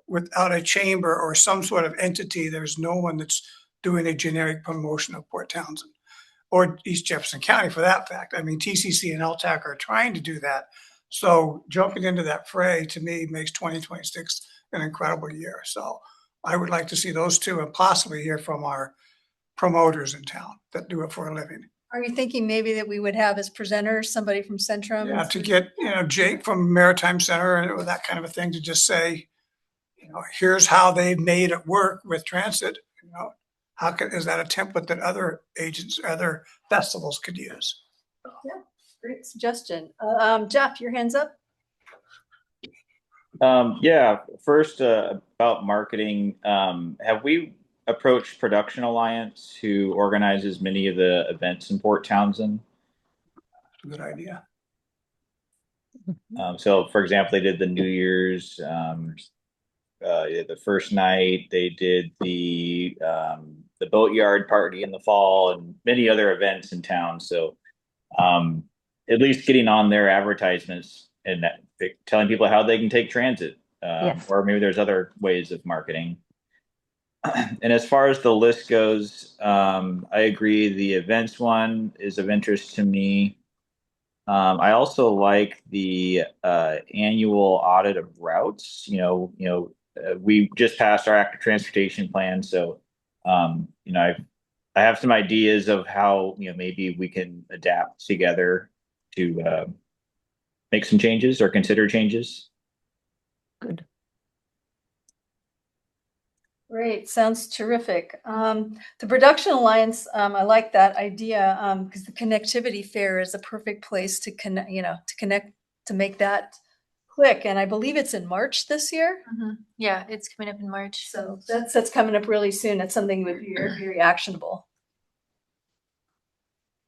Without a chamber or some sort of entity, there's no one that's doing a generic promotion of Port Townsend or East Jefferson County for that fact. I mean, TCC and LTAC are trying to do that. So jumping into that fray to me makes 2026 an incredible year. So I would like to see those two and possibly hear from our promoters in town that do it for a living. Are you thinking maybe that we would have as presenters somebody from Centrum? Yeah, to get, Jake from Maritime Center and that kind of a thing to just say, here's how they've made it work with transit. Is that a template that other festivals could use? Yeah, great suggestion. Jeff, your hands up. Yeah, first about marketing. Have we approached Production Alliance, who organizes many of the events in Port Townsend? Good idea. So, for example, they did the New Year's, the first night. They did the boatyard party in the fall, and many other events in town. So, at least getting on their advertisements and telling people how they can take transit, Yes. or maybe there's other ways of marketing. And as far as the list goes, I agree. The events one is of interest to me. I also like the annual audit of routes. We just passed our active transportation plan, so I have some ideas of how maybe we can adapt together to make some changes or consider changes. Good. Great, sounds terrific. The Production Alliance, I like that idea because the connectivity fair is a perfect place to connect, to make that click. And I believe it's in March this year. Yeah, it's coming up in March. So that's coming up really soon. That's something that would be very, very actionable.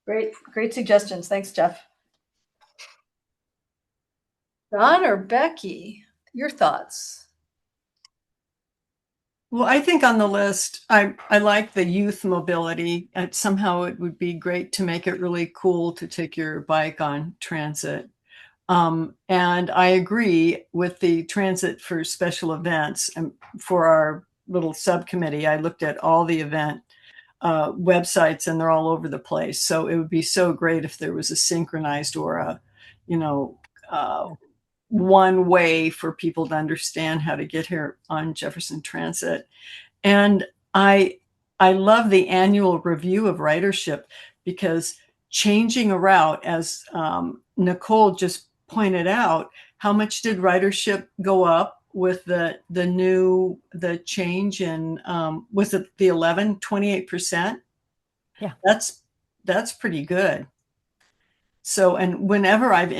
Great suggestions. Thanks, Jeff. Don or Becky, your thoughts? Well, I think on the list, I like the youth mobility. Somehow it would be great to make it really cool to take your bike on transit. And I agree with the transit for special events. And for our little subcommittee, I looked at all the event websites, and they're all over the place. So it would be so great if there was a synchronized or a, one way for people to understand how to get here on Jefferson Transit. And I love the annual review of ridership, because changing a route, as Nicole just pointed out, how much did ridership go up with the change in, was it the 28%? Yeah. That's pretty good. So, and whenever I've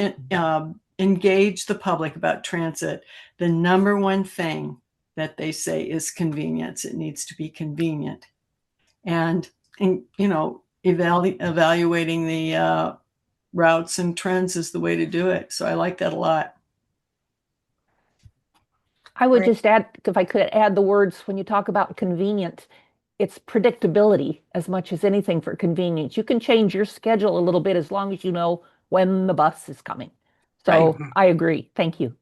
engaged the public about transit, the number one thing that they say is convenience. It needs to be convenient. And evaluating the routes and trends is the way to do it. So I like that a lot. I would Right. just add, if I could add the words, when you talk about convenient, it's predictability as much as anything for convenience. You can change your schedule a little bit as long as you know when the bus is coming. So Right. I agree. Thank you.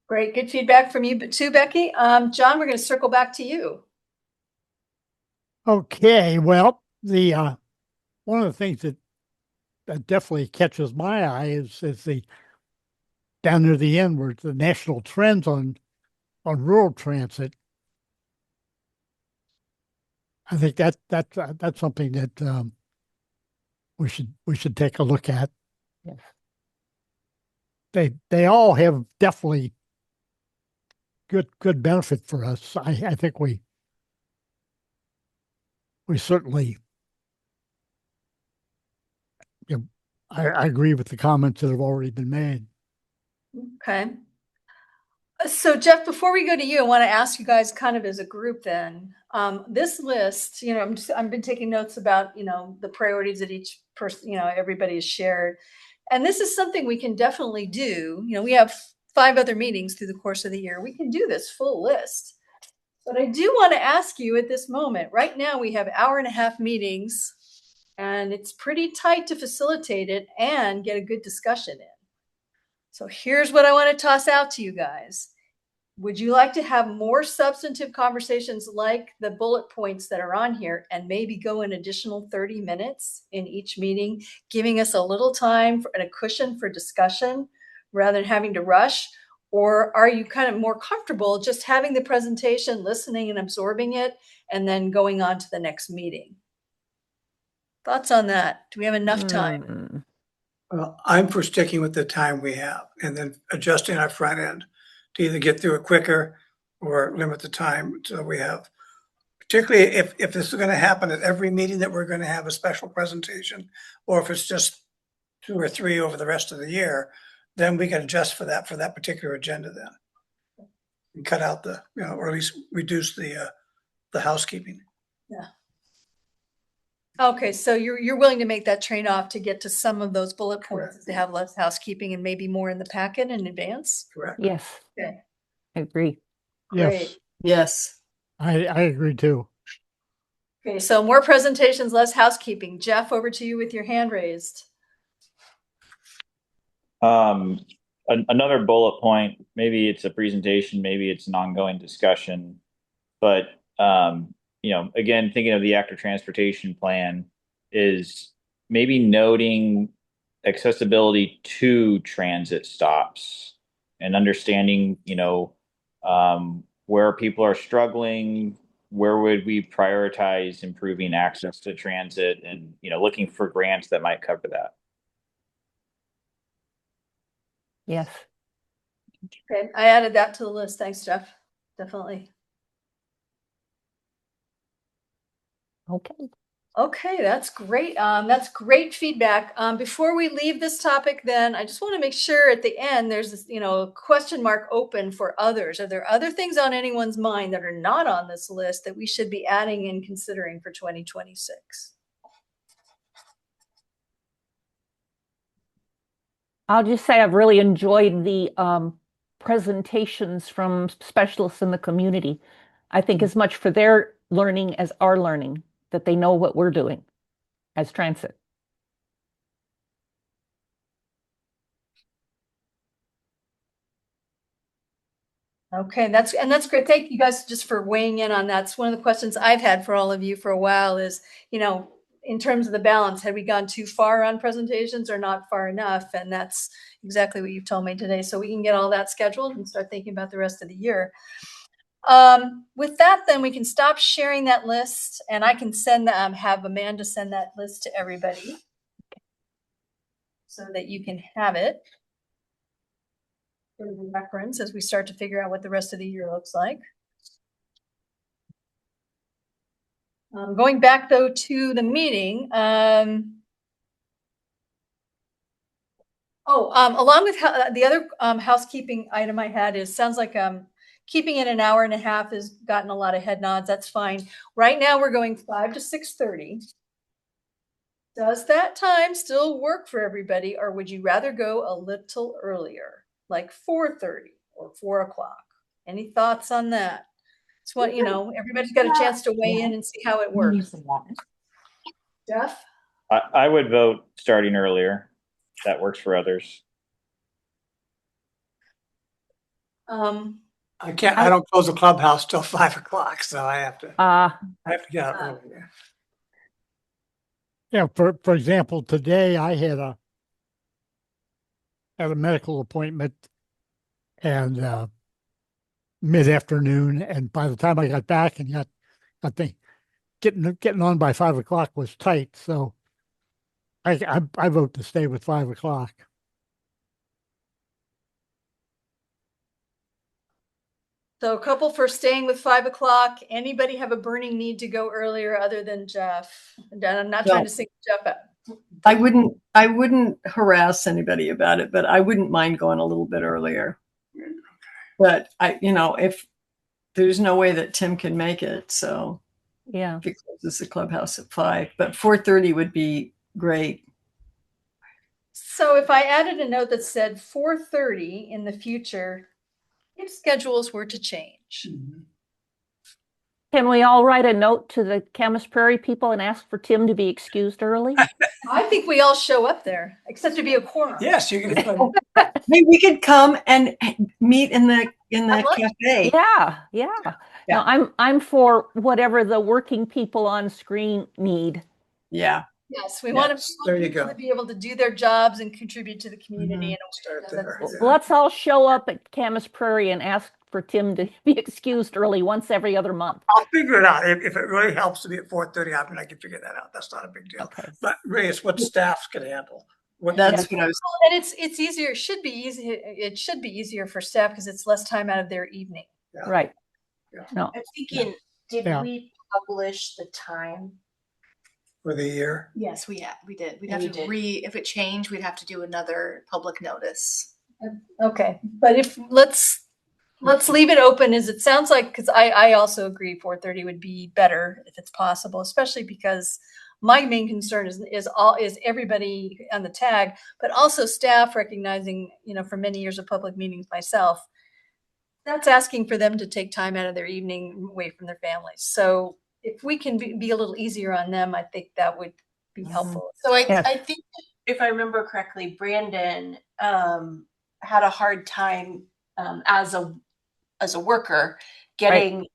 Great, good feedback from you too, Becky. John, we're going to circle back to you. Okay, well, the one of the things that definitely catches my eye is the down near the end where the national trends on rural transit. I think that's something that we should take a look at. Yes. They all have definitely good benefit for us. I think we certainly, I agree with the comments that have already been made. Okay. So Jeff, before we go to you, I want to ask you guys kind of as a group then, this list, I've been taking notes about, the priorities that each person, everybody has shared. And this is something we can definitely do. We have 5 other meetings through the course of the year. We can do this full list. But I do want to ask you at this moment, right now we have 1.5 hour meetings, and it's pretty tight to facilitate it and get a good discussion in. So here's what I want to toss out to you guys. Would you like to have more substantive conversations like the bullet points that are on here, and maybe go an additional 30 minutes in each meeting, giving us a little time and a cushion for discussion rather than having to rush? Or are you kind of more comfortable just having the presentation, listening and absorbing it, and then going on to the next meeting? Thoughts on that? Do we have enough time? Well, I'm for sticking with the time we have and then adjusting our front end to either get through it quicker or limit the time so we have. Particularly if this is going to happen at every meeting that we're going to have a special presentation, or if it's just 2 or 3 over the rest of the year, then we can adjust for that particular agenda then. And cut out or at least reduce the housekeeping. Yeah. Okay, so you're willing to make that trade-off to get to some of those bullet points, Correct. to have less housekeeping and maybe more in the packet in advance? Correct. Yes. Okay. I agree. Yes, Great. Yes. I agree too. Okay, so more presentations, less housekeeping. Jeff, over to you with your hand raised. Another bullet point, maybe it's a presentation, maybe it's an ongoing discussion, but again, thinking of the active transportation plan, is maybe noting accessibility to transit stops and understanding, where people are struggling, where would we prioritize improving access to transit, and, looking for grants that might cover that. Yes. Okay, I added that to the list. Thanks, Jeff. Definitely. Okay. Okay, that's great. That's great feedback. Before we leave this topic, then I just want to make sure at the end there's this, question mark open for others. Are there other things on anyone's mind that are not on this list that we should be adding and considering for 2026? I'll just say I've really enjoyed the presentations from specialists in the community. I think as much for their learning as our learning, that they know what we're doing as transit. Okay, that's great. Thank you guys just for weighing in on that. It's one of the questions I've had for all of you for a while is, in terms of the balance, had we gone too far on presentations or not far enough? And that's exactly what you've told me today. So we can get all that scheduled and start thinking about the rest of the year. With that, then we can stop sharing that list, and I can have Amanda send that list to everybody so that you can have it for reference as we start to figure out what the rest of the year looks like. Going back though to the meeting, along with the other housekeeping item I had is, sounds like keeping it an hour and a half has gotten a lot of head nods. That's fine. Right now we're going 5 to 6:30. Does that time still work for everybody, or would you rather go a little earlier, like 4:30 or 4 o'clock? Any thoughts on that? It's what, everybody's got a chance to weigh in and see how it works. Jeff? I would vote starting earlier. That works for others. I don't close the clubhouse till 5 o'clock, so I have to get out earlier. Yeah, for example, today I had a medical appointment and mid-afternoon, and by the time I got back and I think getting on by 5 o'clock was tight, so I vote to stay with 5 o'clock. So a couple for staying with 5 o'clock. Anybody have a burning need to go earlier other than Jeff? And I'm not trying to single Jeff out. I wouldn't harass anybody about it, but I wouldn't mind going a little bit earlier. But if there's no way that Tim can make it, so Yeah. if he closes the clubhouse at 5, but 4:30 would be great. So if I added a note that said 4:30 in the future, if schedules were to change. Can we all write a note to the Camas Prairie people and ask for Tim to be excused early? I think we all show up there, except to be a quorum. Yes, you can. Maybe we could come and meet in the cafe. Yeah. No, I'm for whatever the working people on screen need. Yeah. Yes, we want There you people go. to be able to do their jobs and contribute to the community. Start there. That's- Yeah. Let's all show up at Camas Prairie and ask for Tim to be excused early once every other month. I'll figure it out. If it really helps to be at 4:30, I can figure that out. That's not a big deal. Okay. But really, it's what staff can handle. That's what I was. And it's easier. It should be easy. It should be easier for staff because it's less time out of their evening. Yeah. Right. Yeah. No. I'm thinking, did Yeah. we publish the time? For the year. Yes, we did. We'd Yeah, have we to did. if it changed, we'd have to do another public notice. Okay, but let's leave it open as it sounds like, because I also agree 4:30 would be better if it's possible, especially because my main concern is everybody on the tag, but also staff recognizing, for many years of public meetings myself, that's asking for them to take time out of their evening away from their families. So if we can be a little easier on them, I think that would be helpful. So Yes. I think if I remember correctly, Brandon had a hard time as a worker getting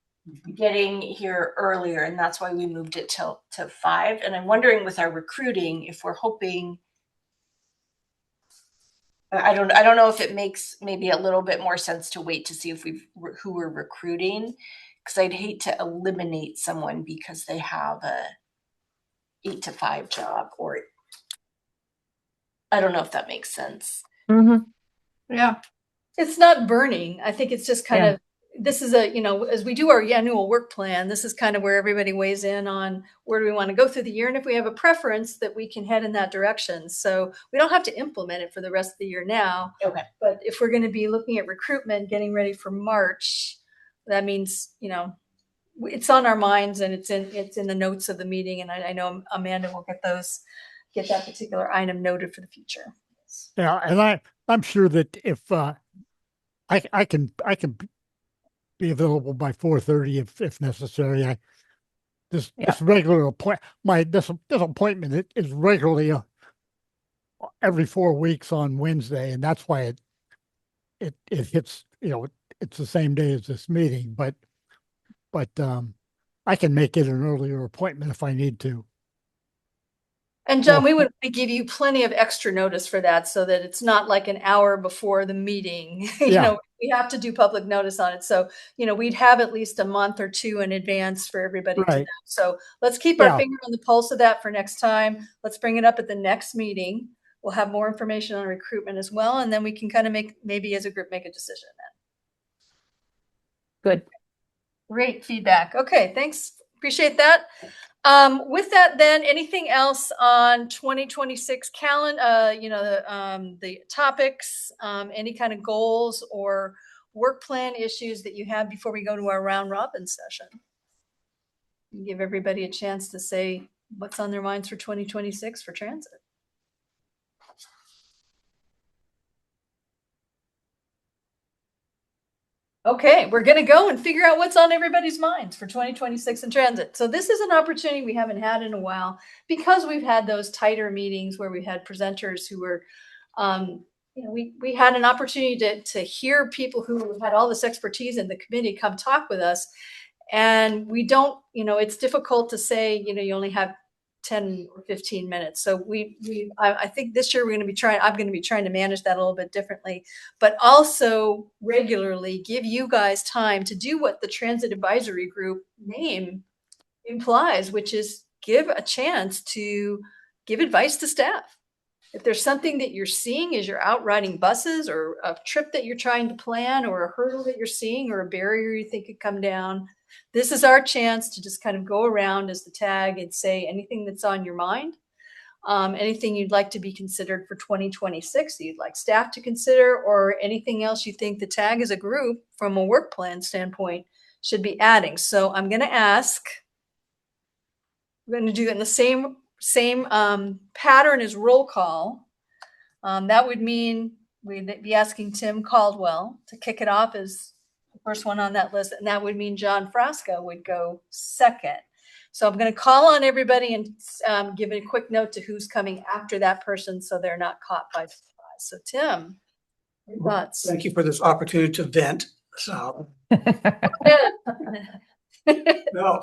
here earlier, and that's why we moved it to 5. And I'm wondering with our recruiting if we're hoping. I don't know if it makes maybe a little bit more sense to wait to see if who we're recruiting, because I'd hate to eliminate someone because they have a 8 to 5 job, or I don't know if that makes sense. Mm-hmm. Yeah. It's not burning. I think it's just kind of, this is as we do our annual work plan, this is kind of where everybody weighs in on where do we want to go through the year. And if we have a preference that we can head in that direction. So we don't have to implement it for the rest of the year now. Okay. But if we're going to be looking at recruitment, getting ready for March, that means, it's on our minds and it's in the notes of the meeting. And I know Amanda will get that particular item noted for the future. Yeah, and I'm sure that if I can be available by 4:30 if necessary. This regular this appointment is regularly every 4 weeks on Wednesday, and that's why it hits it's the same day as this meeting, but I can make it an earlier appointment if I need to. And John, we Well- would give you plenty of extra notice for that so that it's not like an hour before the meeting. You Yeah. know, we have to do public notice on it. So, you know, we'd have at least a month or two in advance for everybody to know. Right. So let's keep our Yeah. finger on the pulse of that for next time. Let's bring it up at the next meeting. We'll have more information on recruitment as well. And then we can kind of maybe as a group, make a decision then. Good. Great feedback. Okay, thanks. Appreciate that. With that, then, anything else on 2026 calendar? You know, the topics, any kind of goals or work plan issues that you have before we go to our round robin session? Give everybody a chance to say what's on their minds for 2026 for transit. Okay, we're going to go and figure out what's on everybody's minds for 2026 in transit. So this is an opportunity we haven't had in a while because we've had those tighter meetings where we had presenters who were, you know, we had an opportunity to hear people who had all this expertise in the committee come talk with us. And we don't, you know, it's difficult to say, you know, you only have 10 or 15 minutes. So I think this year I'm going to be trying to manage that a little bit differently, but also regularly give you guys time to do what the Transit Advisory Group name implies, which is give a chance to give advice to staff. If there's something that you're seeing as you're out riding buses or a trip that you're trying to plan or a hurdle that you're seeing or a barrier you think could come down, this is our chance to just kind of go around as the tag and say anything that's on your mind, anything you'd like to be considered for 2026 that you'd like staff to consider, or anything else you think the tag as a group from a work plan standpoint should be adding. So I'm going to ask, we're going to do it in the same pattern as roll call. That would mean we'd be asking Tim Caldwell to kick it off as the first one on that list, and that would mean John Frasco would go second. So I'm going to call on everybody and give a quick note to who's coming after that person so they're not caught by surprise. So Tim, your thoughts? Thank you for this opportunity to vent. So, no,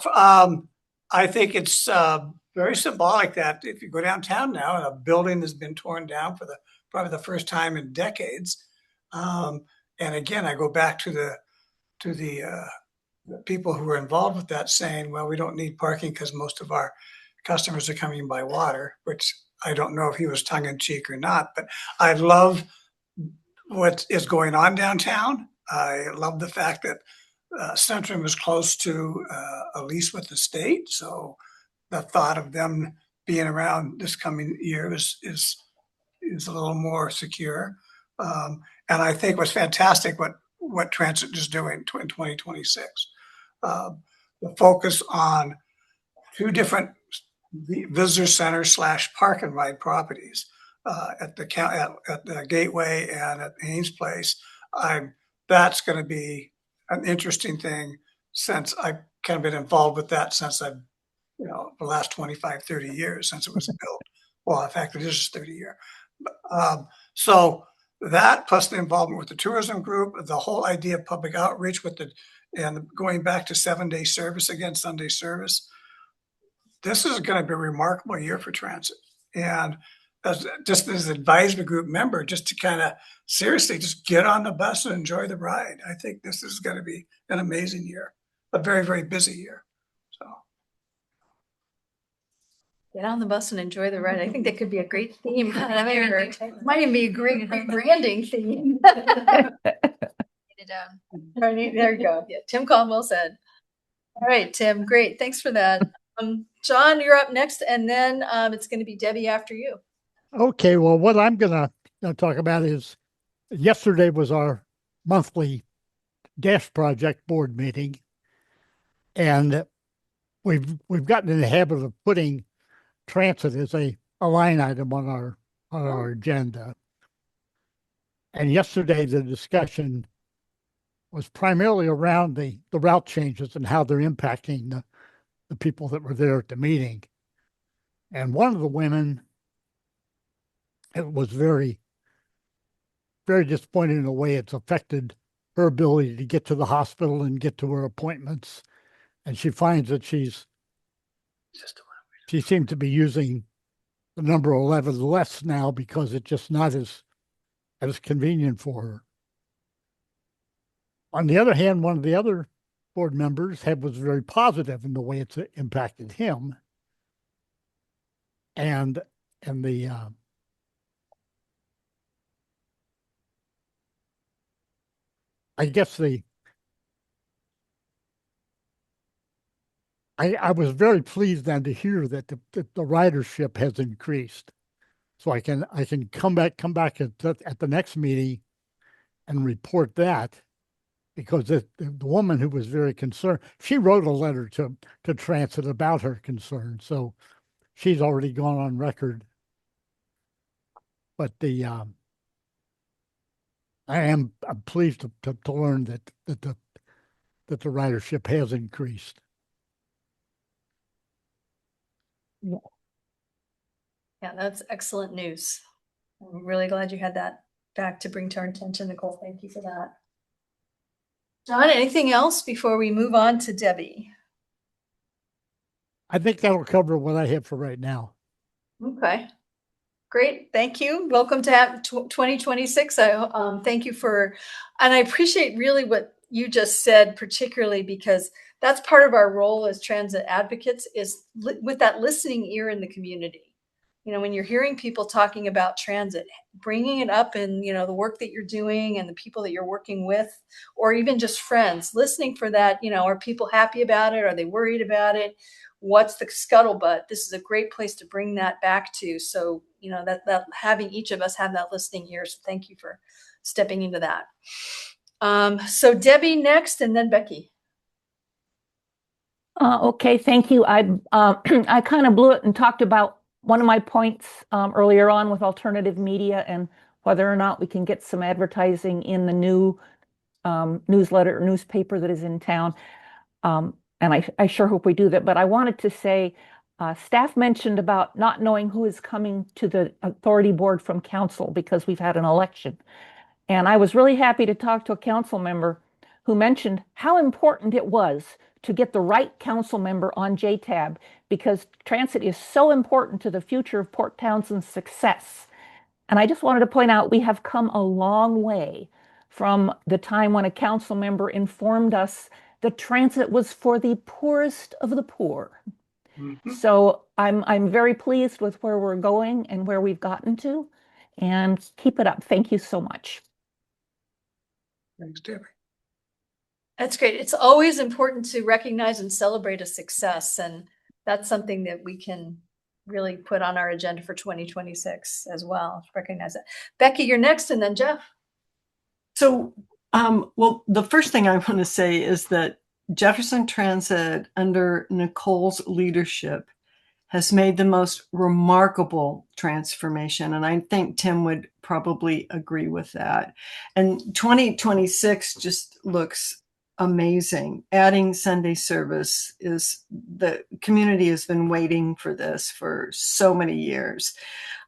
I think it's very symbolic that if you go downtown now and a building has been torn down for probably the first time in decades. And again, I go back to the people who were involved with that saying, well, we don't need parking because most of our customers are coming by water, which I don't know if he was tongue in cheek or not, but I love what is going on downtown. I love the fact that Centrum is close to a lease with the state. So the thought of them being around this coming year is a little more secure. And I think what's fantastic, what transit is doing in 2026. The focus on two different visitor center / park and ride properties at the Gateway and at Haynes Place. That's going to be an interesting thing since I've kind of been involved with that since the last 25, 30 years since it was built. Well, in fact, it is 30 years. So that plus the involvement with the tourism group, the whole idea of public outreach and going back to 7-day service again, Sunday service. This is going to be a remarkable year for transit. And as an advisory group member, just to kind of seriously just get on the bus and enjoy the ride. I think this is going to be an amazing year, a very, very busy year. So. Get on the bus and enjoy the ride. I think that could be a great theme. Might even be a great branding theme. There you go. Yeah, Tim Caldwell said. All right, Tim, great. Thanks for that. John, you're up next, and then it's going to be Debbie after you. Okay, well, what I'm going to talk about is yesterday was our monthly DASH project board meeting, and we've gotten in the habit of putting transit as a line item on our agenda. And yesterday the discussion was primarily around the route changes and how they're impacting the people that were there at the meeting. And one of the women, it was very, very disappointed in the way it's affected her ability to get to the hospital and get to her appointments. And she finds that she seems to be using the number 11 less now because it's just not as convenient for her. On the other hand, one of the other board members was very positive in the way it's impacted him. And the I guess I was very pleased then to hear that the ridership has increased. So I can come back at the next meeting and report that, because the woman who was very concerned, she wrote a letter to Transit about her concern. So she's already gone on record. But I'm pleased to learn that the ridership has increased. Yeah, that's excellent news. I'm really glad you had that back to bring to our attention, Nicole. Thank you for that. John, anything else before we move on to Debbie? I think that'll cover what I have for right now. Okay. Great, thank you. Welcome to 2026. I thank you and I appreciate really what you just said, particularly because that's part of our role as transit advocates, is with that listening ear in the community. You know, when you're hearing people talking about transit, bringing it up in, the work that you're doing and the people that you're working with, or even just friends, listening for that, are people happy about it? Are they worried about it? What's the scuttlebutt? This is a great place to bring that back to. So, that having each of us have that listening ear. So thank you for stepping into that. So Debbie next, and then Becky. Okay, thank you. I kind of blew it and talked about one of my points earlier on with alternative media and whether or not we can get some advertising in the new newsletter or newspaper that is in town. And I sure hope we do that. But I wanted to say, staff mentioned about not knowing who is coming to the authority board from council because we've had an election. And I was really happy to talk to a council member who mentioned how important it was to get the right council member on JTAB, because transit is so important to the future of Port Townsend's success. And I just wanted to point out we have come a long way from the time when a council member informed us that transit was for the poorest of the poor. Mm-hmm. So I'm very pleased with where we're going and where we've gotten to, and keep it up. Thank you so much. Thanks, Debbie. That's great. It's always important to recognize and celebrate a success, and that's something that we can really put on our agenda for 2026 as well. Recognize it. Becky, you're next, and then Jeff. So, well, the first thing I want to say is that Jefferson Transit, under Nicole's leadership, has made the most remarkable transformation. And I think Tim would probably agree with that. And 2026 just looks amazing. Adding Sunday service the community has been waiting for this for so many years.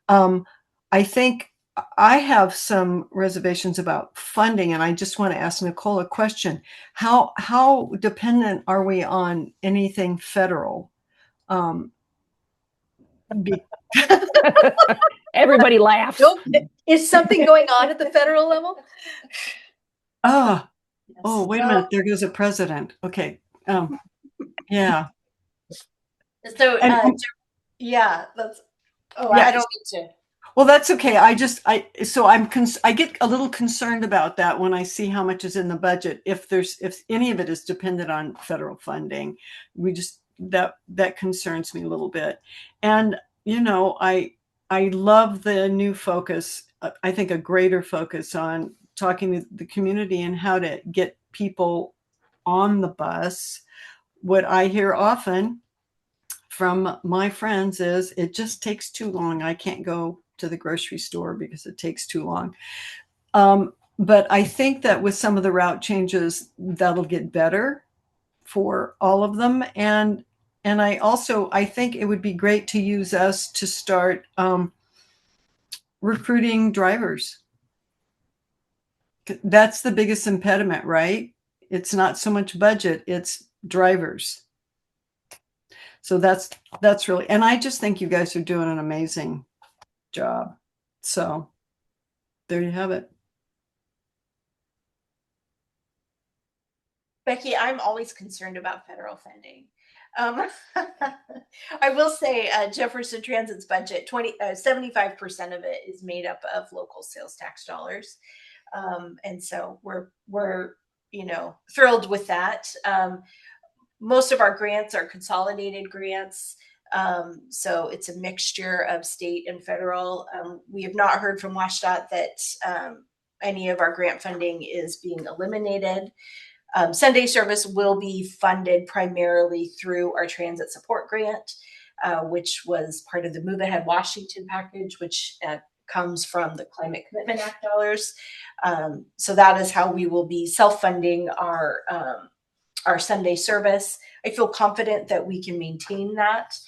I think I have some reservations about funding, and I just want to ask Nicole a question. How dependent are we on anything federal? Everybody laughs. Nope. Is something going on at the federal level? Yes. Oh, wait a minute. There goes a president. Okay. Yeah. So, yeah, that's, I don't need to. Well, that's okay. I get a little concerned about that when I see how much is in the budget. If any of it is dependent on federal funding, that concerns me a little bit. And, I love the new focus. I think a greater focus on talking to the community and how to get people on the bus. What I hear often from my friends is it just takes too long. I can't go to the grocery store because it takes too long. But I think that with some of the route changes, that'll get better for all of them. And I think it would be great to use us to start recruiting drivers. That's the biggest impediment, right? It's not so much budget, it's drivers. So that's really, and I just think you guys are doing an amazing job. So there you have it. Becky, I'm always concerned about federal funding. I will say Jefferson Transit's budget, 75% of it is made up of local sales tax dollars. And so we're thrilled with that. Most of our grants are consolidated grants. So it's a mixture of state and federal. We have not heard from WashDOT that any of our grant funding is being eliminated. Sunday service will be funded primarily through our transit support grant, which was part of the Move Ahead Washington package, which comes from the Climate Commitment Act dollars. So that is how we will be self-funding our Sunday service. I feel confident that we can maintain that.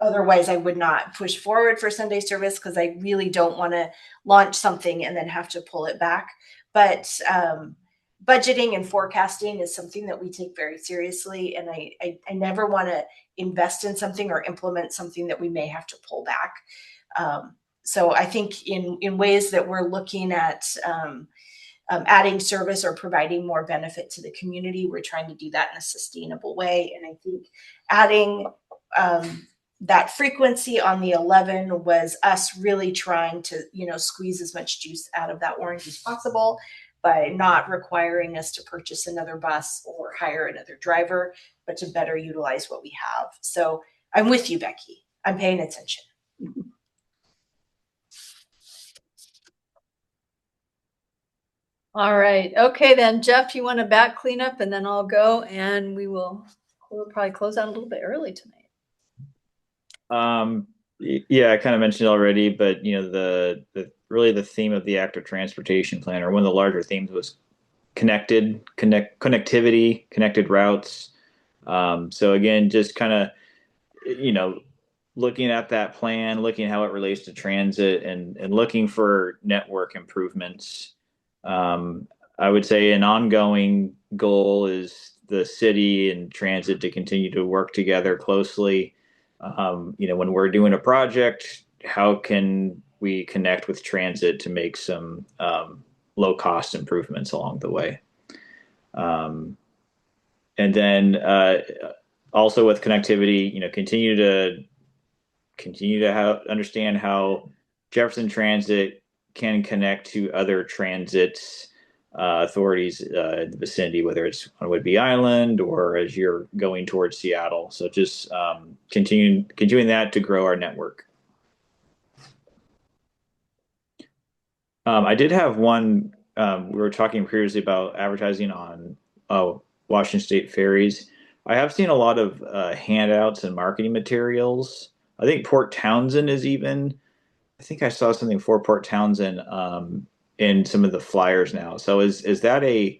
Otherwise, I would not push forward for Sunday service because I really don't want to launch something and then have to pull it back. But budgeting and forecasting is something that we take very seriously. And I never want to invest in something or implement something that we may have to pull back. So I think in ways that we're looking at adding service or providing more benefit to the community, we're trying to do that in a sustainable way. And I think adding that frequency on the 11 was us really trying to, squeeze as much juice out of that orange as possible by not requiring us to purchase another bus or hire another driver, but to better utilize what we have. So I'm with you, Becky. I'm paying attention. All right. Okay, then Jeff, you want to back clean up and then I'll go and we'll probably close out a little bit early tonight. Yeah, I kind of mentioned it already, but the really the theme of the active transportation plan, or one of the larger themes, was connectivity, connected routes. So again, just kind of looking at that plan, looking at how it relates to transit, and looking for network improvements. I would say an ongoing goal is the city and transit to continue to work together closely. When we're doing a project, how can we connect with transit to make some low cost improvements along the way? And then also with connectivity, continue to understand how Jefferson Transit can connect to other transit authorities in the vicinity, whether it's on Whidbey Island or as you're going towards Seattle. So just continuing that to grow our network. I did have one. We were talking previously about advertising on Washington State ferries. I have seen a lot of handouts and marketing materials. I think Port Townsend is even. I think I saw something for Port Townsend in some of the flyers now. So is that a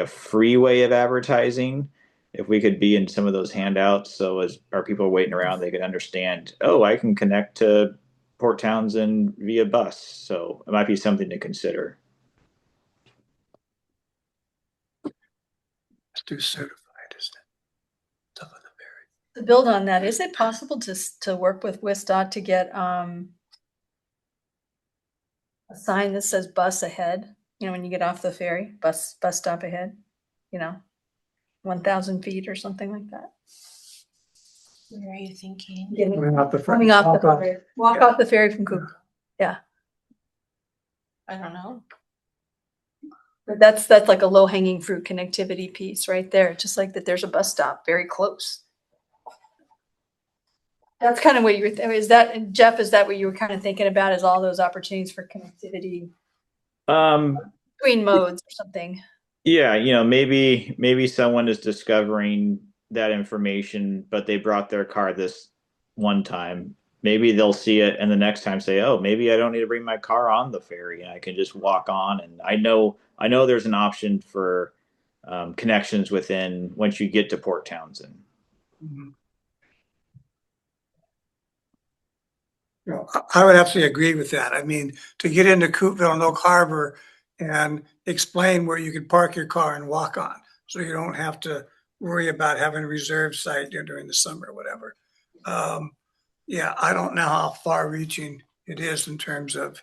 free way of advertising? If we could be in some of those handouts, so as our people waiting around, they could understand, oh, I can connect to Port Townsend via bus. So it might be something to consider. It's too certified, isn't it? Some of the very. To build on that, is it possible to work with WSDOT to get a sign that says bus ahead? When you get off the ferry, bus stop ahead, 1,000 feet or something like that. Where are you thinking? Coming off the Coming off the ferry. Walk off the ferry from Coop. Yeah. I don't know. But that's like a low hanging fruit connectivity piece right there. Just like that there's a bus stop very close. That's kind of what you were is that, Jeff, is that what you were kind of thinking about, is all those opportunities for connectivity between modes or something? Yeah, maybe someone is discovering that information, but they brought their car this one time. Maybe they'll see it and the next time say, oh, maybe I don't need to bring my car on the ferry and I can just walk on. And I know there's an option for connections within once you get to Port Townsend. Mm-hmm. You know, I would absolutely agree with that. I mean, to get into Coopville and Oak Harbor and explain where you could park your car and walk on, so you don't have to worry about having a reserved site during the summer or whatever. Yeah, I don't know how far reaching it is in terms of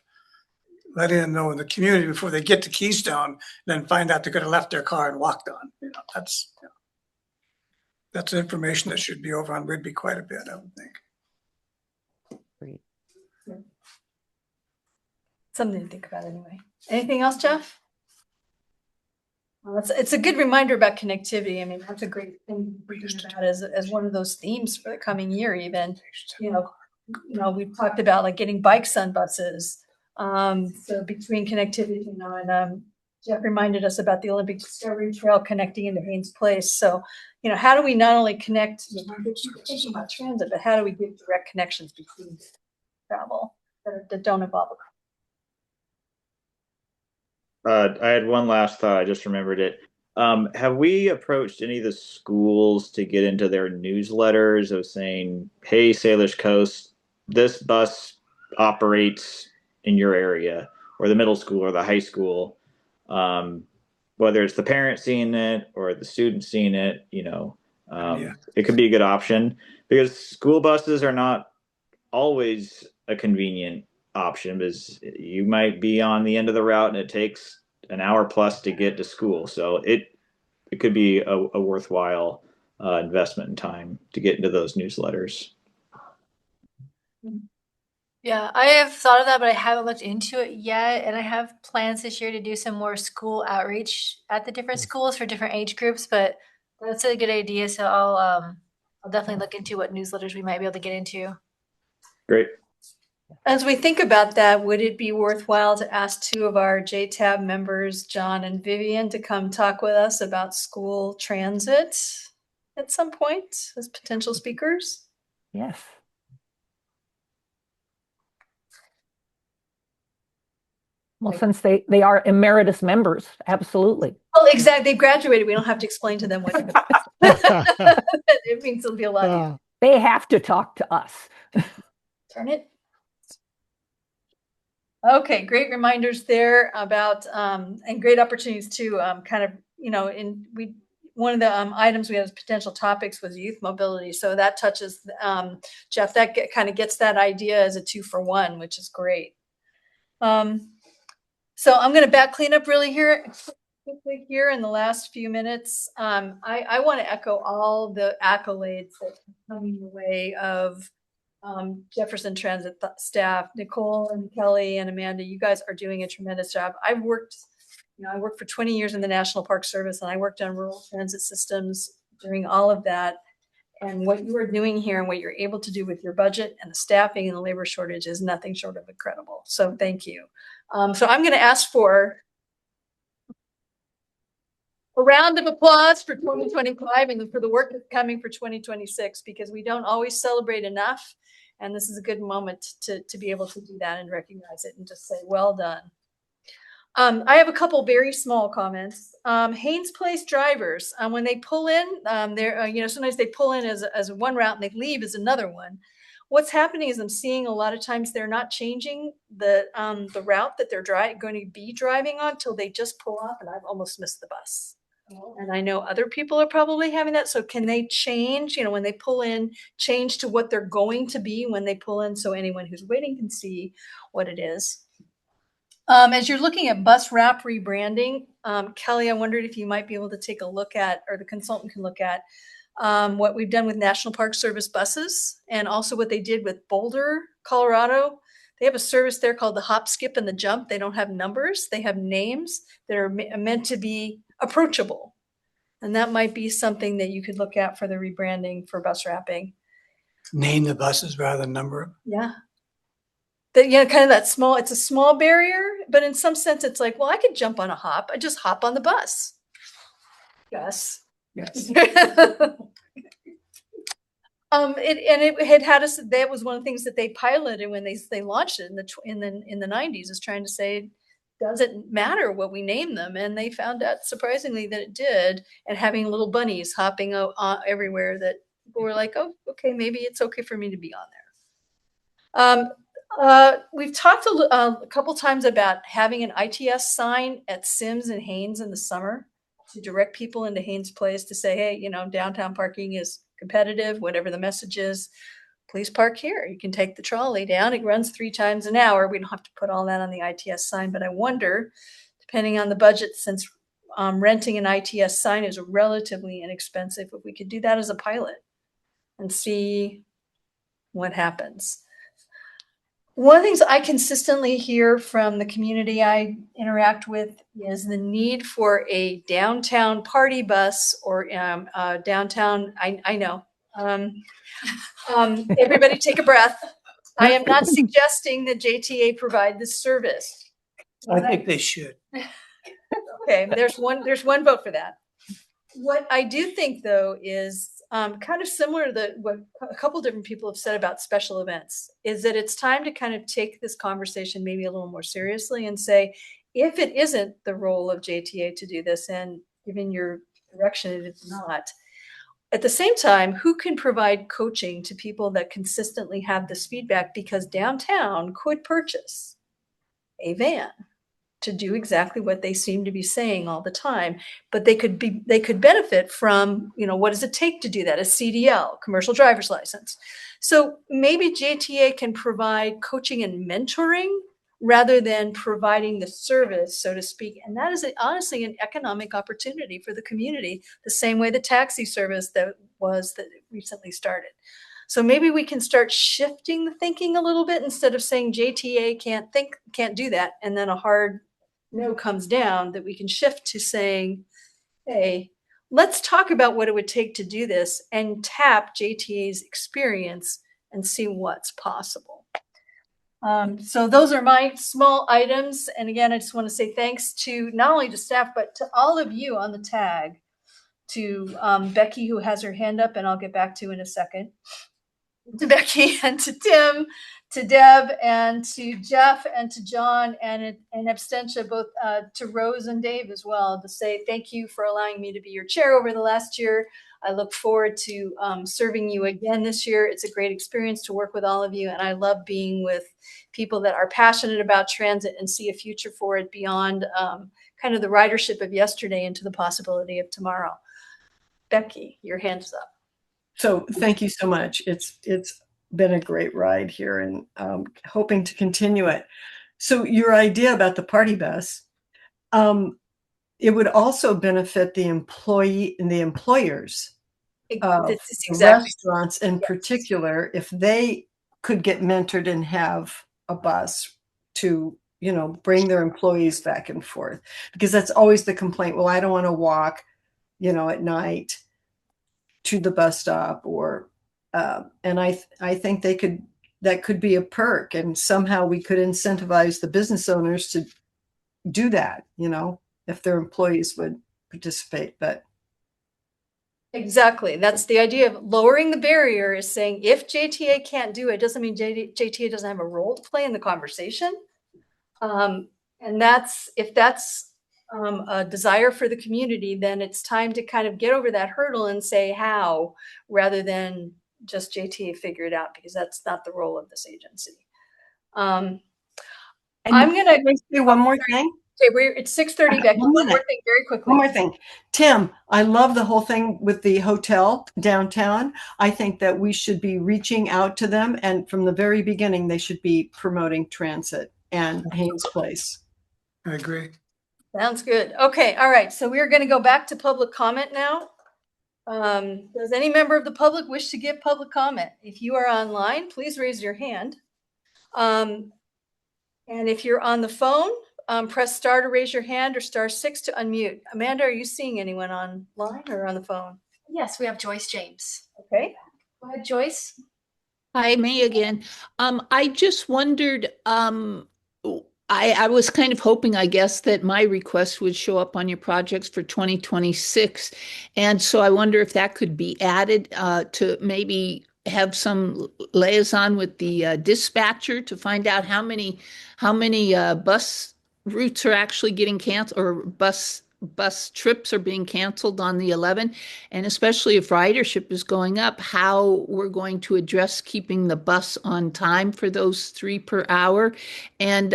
letting them know in the community before they get to Keystone, then find out they could have left their car and walked on. You know, that's information that should be over on Whidbey quite a bit, I would think. Great. Something to think about anyway. Anything else, Jeff? Well, it's a good reminder about connectivity. I mean, that's a great thing to think about as one of those themes for the coming year. Even, you know, we've talked about like getting bikes on buses. So between connectivity, you know, and Jeff reminded us about the Olympic Discovery Trail connecting into Haynes Place. So, you know, how do we not only connect, you know, thinking about transit, but how do we give direct connections between travel that don't involve a I had one last thought. I just remembered it. Have we approached any of the schools to get into their newsletters of saying, "Hey, Salish Coast, this bus operates in your area," or the middle school or the high school? Whether it's the parent seeing it or the student seeing it, you know, it could be a good option because school buses are not always a convenient option because you might be on the end of the route and it takes an hour plus to get to school. So it could be a worthwhile investment in time to get into those newsletters. Yeah, I have thought of that, but I haven't looked into it yet. And I have plans this year to do some more school outreach at the different schools for different age groups. But that's a good idea. So I'll definitely look into what newsletters we might be able to get into. Great. As we think about that, would it be worthwhile to ask two of our JTAB members, John and Vivian, to come talk with us about school transit at some point as potential speakers? Yes. Well, since they are emeritus members, absolutely. Well, exactly. They graduated. We don't have to explain to them what it means. It'll be a lot easier. They have to talk to us. Turn it. Okay, great reminders there about and great opportunities to kind of, you know, one of the items we had as potential topics was youth mobility. So that touches Jeff, that kind of gets that idea as a 2-for-1, which is great. So I'm going to back clean up really quickly here in the last few minutes. I want to echo all the accolades that are coming the way of Jefferson Transit staff, Nicole and Kelly and Amanda. You guys are doing a tremendous job. I worked for 20 years in the National Park Service, and I worked on rural transit systems during all of that. And what you are doing here and what you're able to do with your budget and the staffing and the labor shortage is nothing short of incredible. So thank you. So I'm going to ask for a round of applause for 2025 and for the work that's coming for 2026, because we don't always celebrate enough. And this is a good moment to be able to do that and recognize it and just say, well done. I have a couple very small comments. Haynes Place drivers, when they pull in, sometimes they pull in as one route and they leave as another one. What's happening is I'm seeing a lot of times they're not changing the route that they're going to be driving on till they just pull off, and I've almost missed the bus. And I know other people are probably having that. So can they change, when they pull in, change to what they're going to be when they pull in, so anyone who's waiting can see what it is. As you're looking at bus wrap rebranding, Kelly, I wondered if you might be able to take a look at, or the consultant can look at, what we've done with National Park Service buses and also what they did with Boulder, Colorado. They have a service there called the Hop, Skip, and the Jump. They don't have numbers. They have names that are meant to be approachable. And that might be something that you could look at for the rebranding for bus wrapping. Name the buses rather than number them. Yeah. Kind of that small, it's a small barrier, but in some sense it's like, well, I could jump on a hop. I just hop on the bus. Yes. It had had us. That was one of the things that they piloted when they launched it in the 90s, is trying to say, does it matter what we name them? And they found out surprisingly that it did. And having little bunnies hopping everywhere, that people were like, oh, okay, maybe it's okay for me to be on there. We've talked a couple times about having an ITS sign at Sims and Haynes in the summer to direct people into Haynes Place to say, hey, downtown parking is competitive, whatever the message is, please park here. You can take the trolley down. It runs 3 times an hour. We don't have to put all that on the ITS sign, but I wonder, depending on the budget, since renting an ITS sign is relatively inexpensive, if we could do that as a pilot and see what happens. One of the things I consistently hear from the community I interact with is the need for a downtown party bus or downtown. I know. Everybody take a breath. I am not suggesting that JTA provide this service. I think they should. Okay, there's one vote for that. What I do think, though, is kind of similar to what a couple different people have said about special events, is that it's time to kind of take this conversation maybe a little more seriously and say, if it isn't the role of JTA to do this, and given your direction, it is not. At the same time, who can provide coaching to people that consistently have this feedback? Because downtown could purchase a van to do exactly what they seem to be saying all the time, but they could benefit from, what does it take to do that? A CDL, commercial driver's license. So maybe JTA can provide coaching and mentoring rather than providing the service, so to speak. And that is honestly an economic opportunity for the community, the same way the taxi service that recently started. So maybe we can start shifting the thinking a little bit instead of saying JTA can't do that, and then a hard no comes down, that we can shift to saying, hey, let's talk about what it would take to do this and tap JTA's experience and see what's possible. So those are my small items. And again, I just want to say thanks to not only to staff, but to all of you on the tag, to Becky, who has her hand up, and I'll get back to in a second, to Becky and to Tim, to Deb and to Jeff and to John and Abstentia, both to Rose and Dave as well, to say thank you for allowing me to be your chair over the last year. I look forward to serving you again this year. It's a great experience to work with all of you, and I love being with people that are passionate about transit and see a future for it beyond kind of the ridership of yesterday into the possibility of tomorrow. Becky, your hand's up. So thank you so much. It's been a great ride here, and hoping to continue it. So your idea about the party bus, it would also benefit the employee and the employers of restaurants in particular, if they could get mentored and have a bus to, bring their employees back and forth, because that's always the complaint. Well, I don't want to walk, at night to the bus stop, or and I think that could be a perk, and somehow we could incentivize the business owners to do that, if their employees would participate. But exactly, that's the idea of lowering the barrier, is saying if JTA can't do it, doesn't mean JTA doesn't have a role to play in the conversation. And if that's a desire for the community, then it's time to kind of get over that hurdle and say how, rather than just JTA figure it out, because that's not the role of this agency. I'm going to do one more thing. Okay, it's 6:30, Becky. One more thing very quickly. One more thing. Tim, I love the whole thing with the hotel downtown. I think that we should be reaching out to them, and from the very beginning, they should be promoting transit and Haynes Place. I agree. Sounds good. Okay, all right. So we're going to go back to public comment now. Does any member of the public wish to give public comment? If you are online, please raise your hand. And if you're on the phone, press star to raise your hand or star 6 to unmute. Amanda, are you seeing anyone online or on the phone? Yes, we have Joyce James. Okay. Go ahead, Joyce. Hi, me again. I just wondered, I was kind of hoping, I guess, that my request would show up on your projects for 2026. And so I wonder if that could be added to maybe have some liaison with the dispatcher to find out how many bus routes are actually getting canceled, or bus bus trips are being canceled on the 11th, and especially if ridership is going up, how we're going to address keeping the bus on time for those 3 per hour. And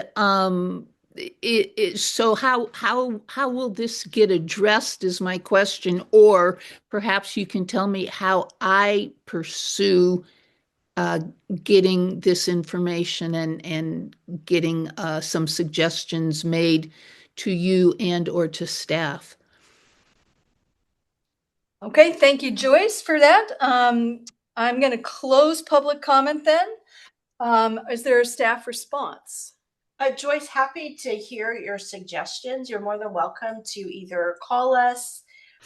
so how will this get addressed is my question, or perhaps you can tell me how I pursue getting this information and getting some suggestions made to you and or to staff. Okay, thank you, Joyce, for that. I'm going to close public comment then. Is there a staff response? Joyce, happy to hear your suggestions. You're more than welcome to either call us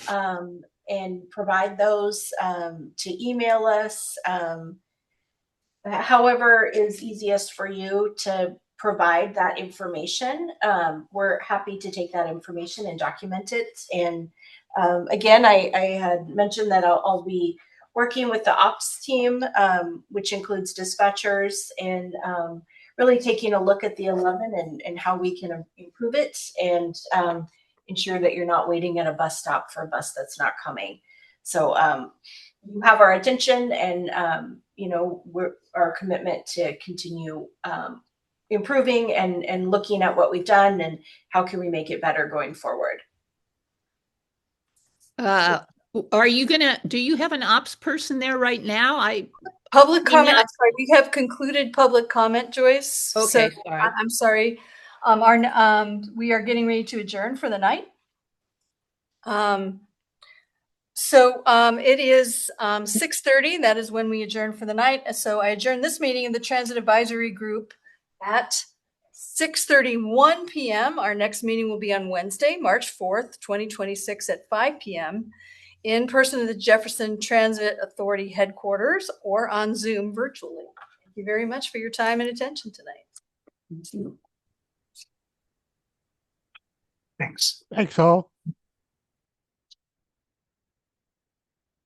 and provide those, to email us. However is easiest for you to provide that information. We're happy to take that information and document it. And again, I had mentioned that I'll be working with the ops team, which includes dispatchers, and really taking a look at the 11 and how we can improve it and ensure that you're not waiting at a bus stop for a bus that's not coming. So you have our attention, and our commitment to continue improving and looking at what we've done and how can we make it better going forward. Do you have an ops person there right now? Public comment. I'm sorry, we have concluded public comment, Joyce. Okay, So sorry. I'm sorry. We are getting ready to adjourn for the night. It is 6:30. That is when we adjourn for the night. So I adjourn this meeting of the Transit Advisory Group at 6:31 p.m. Our next meeting will be on Wednesday, March 4th, 2026 at 5 p.m. in person at the Jefferson Transit Authority headquarters or on Zoom virtually. Thank you very much for your time and attention tonight. Thanks. Thanks all.